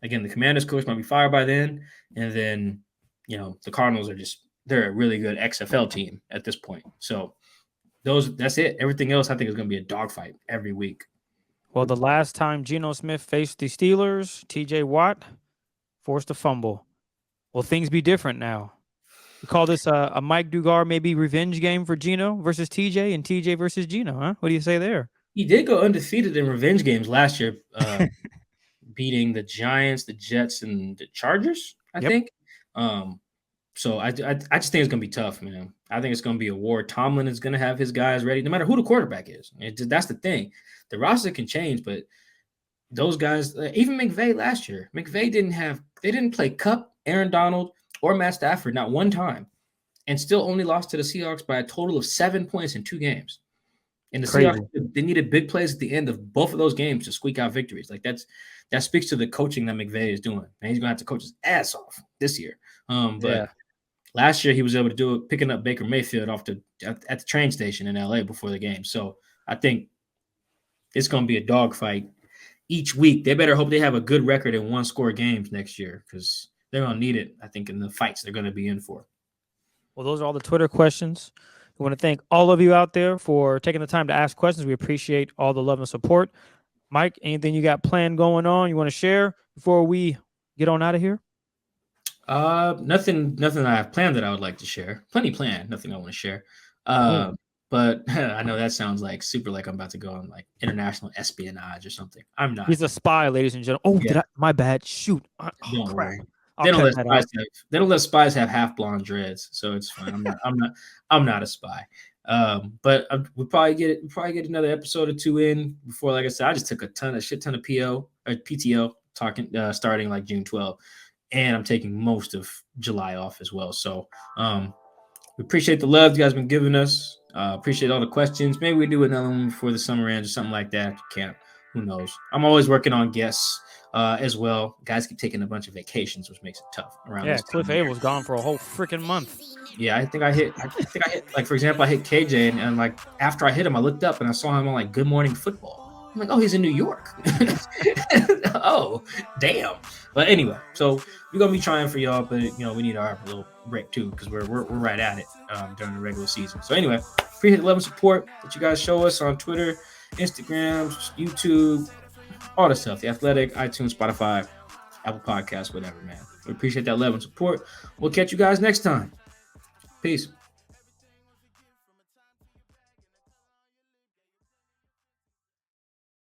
Speaker 3: Again, the Commanders coach might be fired by then, and then the Cardinals they're a really good XFL team at this point. So That's it. Everything else, I think, is going to be a dogfight every week.
Speaker 4: Well, the last time Geno Smith faced the Steelers, T.J. Watt forced a fumble. Will things be different now? We call this a Mike Dugar maybe revenge game for Geno versus TJ and TJ versus Geno, huh? What do you say there?
Speaker 3: He did go undefeated in revenge games last year, beating the Giants, the Jets, and the Chargers, I think. So I just think it's going to be tough, man. I think it's going to be a war. Tomlin is going to have his guys ready, no matter who the quarterback is. That's the thing. The roster can change, but those guys, even McVay last year, they didn't play Kupp, Aaron Donald, or Matt Stafford not one time, and still only lost to the Seahawks by a total of 7 points in 2 games. And the
Speaker 4: Crazy.
Speaker 3: Seahawks, they needed big plays at the end of both of those games to squeak out victories. Like that speaks to the coaching that McVay is doing, and he's going to have to coach his ass off this year. But last year he was able to do it, picking up Baker Mayfield at the train station in LA before the game. So I think it's going to be a dogfight each week. They better hope they have a good record in 1-score games next year, because they're going to need it, I think, in the fights they're going to be in for.
Speaker 4: Well, those are all the Twitter questions. We want to thank all of you out there for taking the time to ask questions. We appreciate all the love and support. Mike, anything you got planned going on you want to share before we get on out of here?
Speaker 3: Nothing I have planned that I would like to share. Plenty planned, nothing I want to share. But I know that sounds like super like I'm about to go on like international espionage or something. I'm not.
Speaker 4: He's a spy, ladies and gentlemen. Oh, my bad. Shoot.
Speaker 3: Don't
Speaker 4: Crap.
Speaker 3: worry. They don't let spies have half blonde dreads, so it's fine. I'm not a spy. But we'll probably get another episode or 2 in before, like I said, I just took a shit ton of PTO starting like June 12th, and I'm taking most of July off as well. So we appreciate the love you guys been giving us. Appreciate all the questions. Maybe we do another one before the summer ends or something like that. Can't. Who knows? I'm always working on guests as well. Guys keep taking a bunch of vacations, which makes it tough around this time.
Speaker 4: Cliff Abel's gone for a whole freaking month.
Speaker 3: Yeah, I think I hit like, for example, I hit KJ and like after I hit him, I looked up and I saw him on like Good Morning Football. I'm like, oh, he's in New York. Oh, damn. But anyway, so we're gonna be trying for y'all, but we need our little break too, because we're right at it during the regular season. So anyway, appreciate the love and support that you guys show us on Twitter, Instagram, YouTube, all the stuff. The Athletic, iTunes, Spotify, Apple Podcasts, whatever, man. We appreciate that love and support. We'll catch you guys next time. Peace.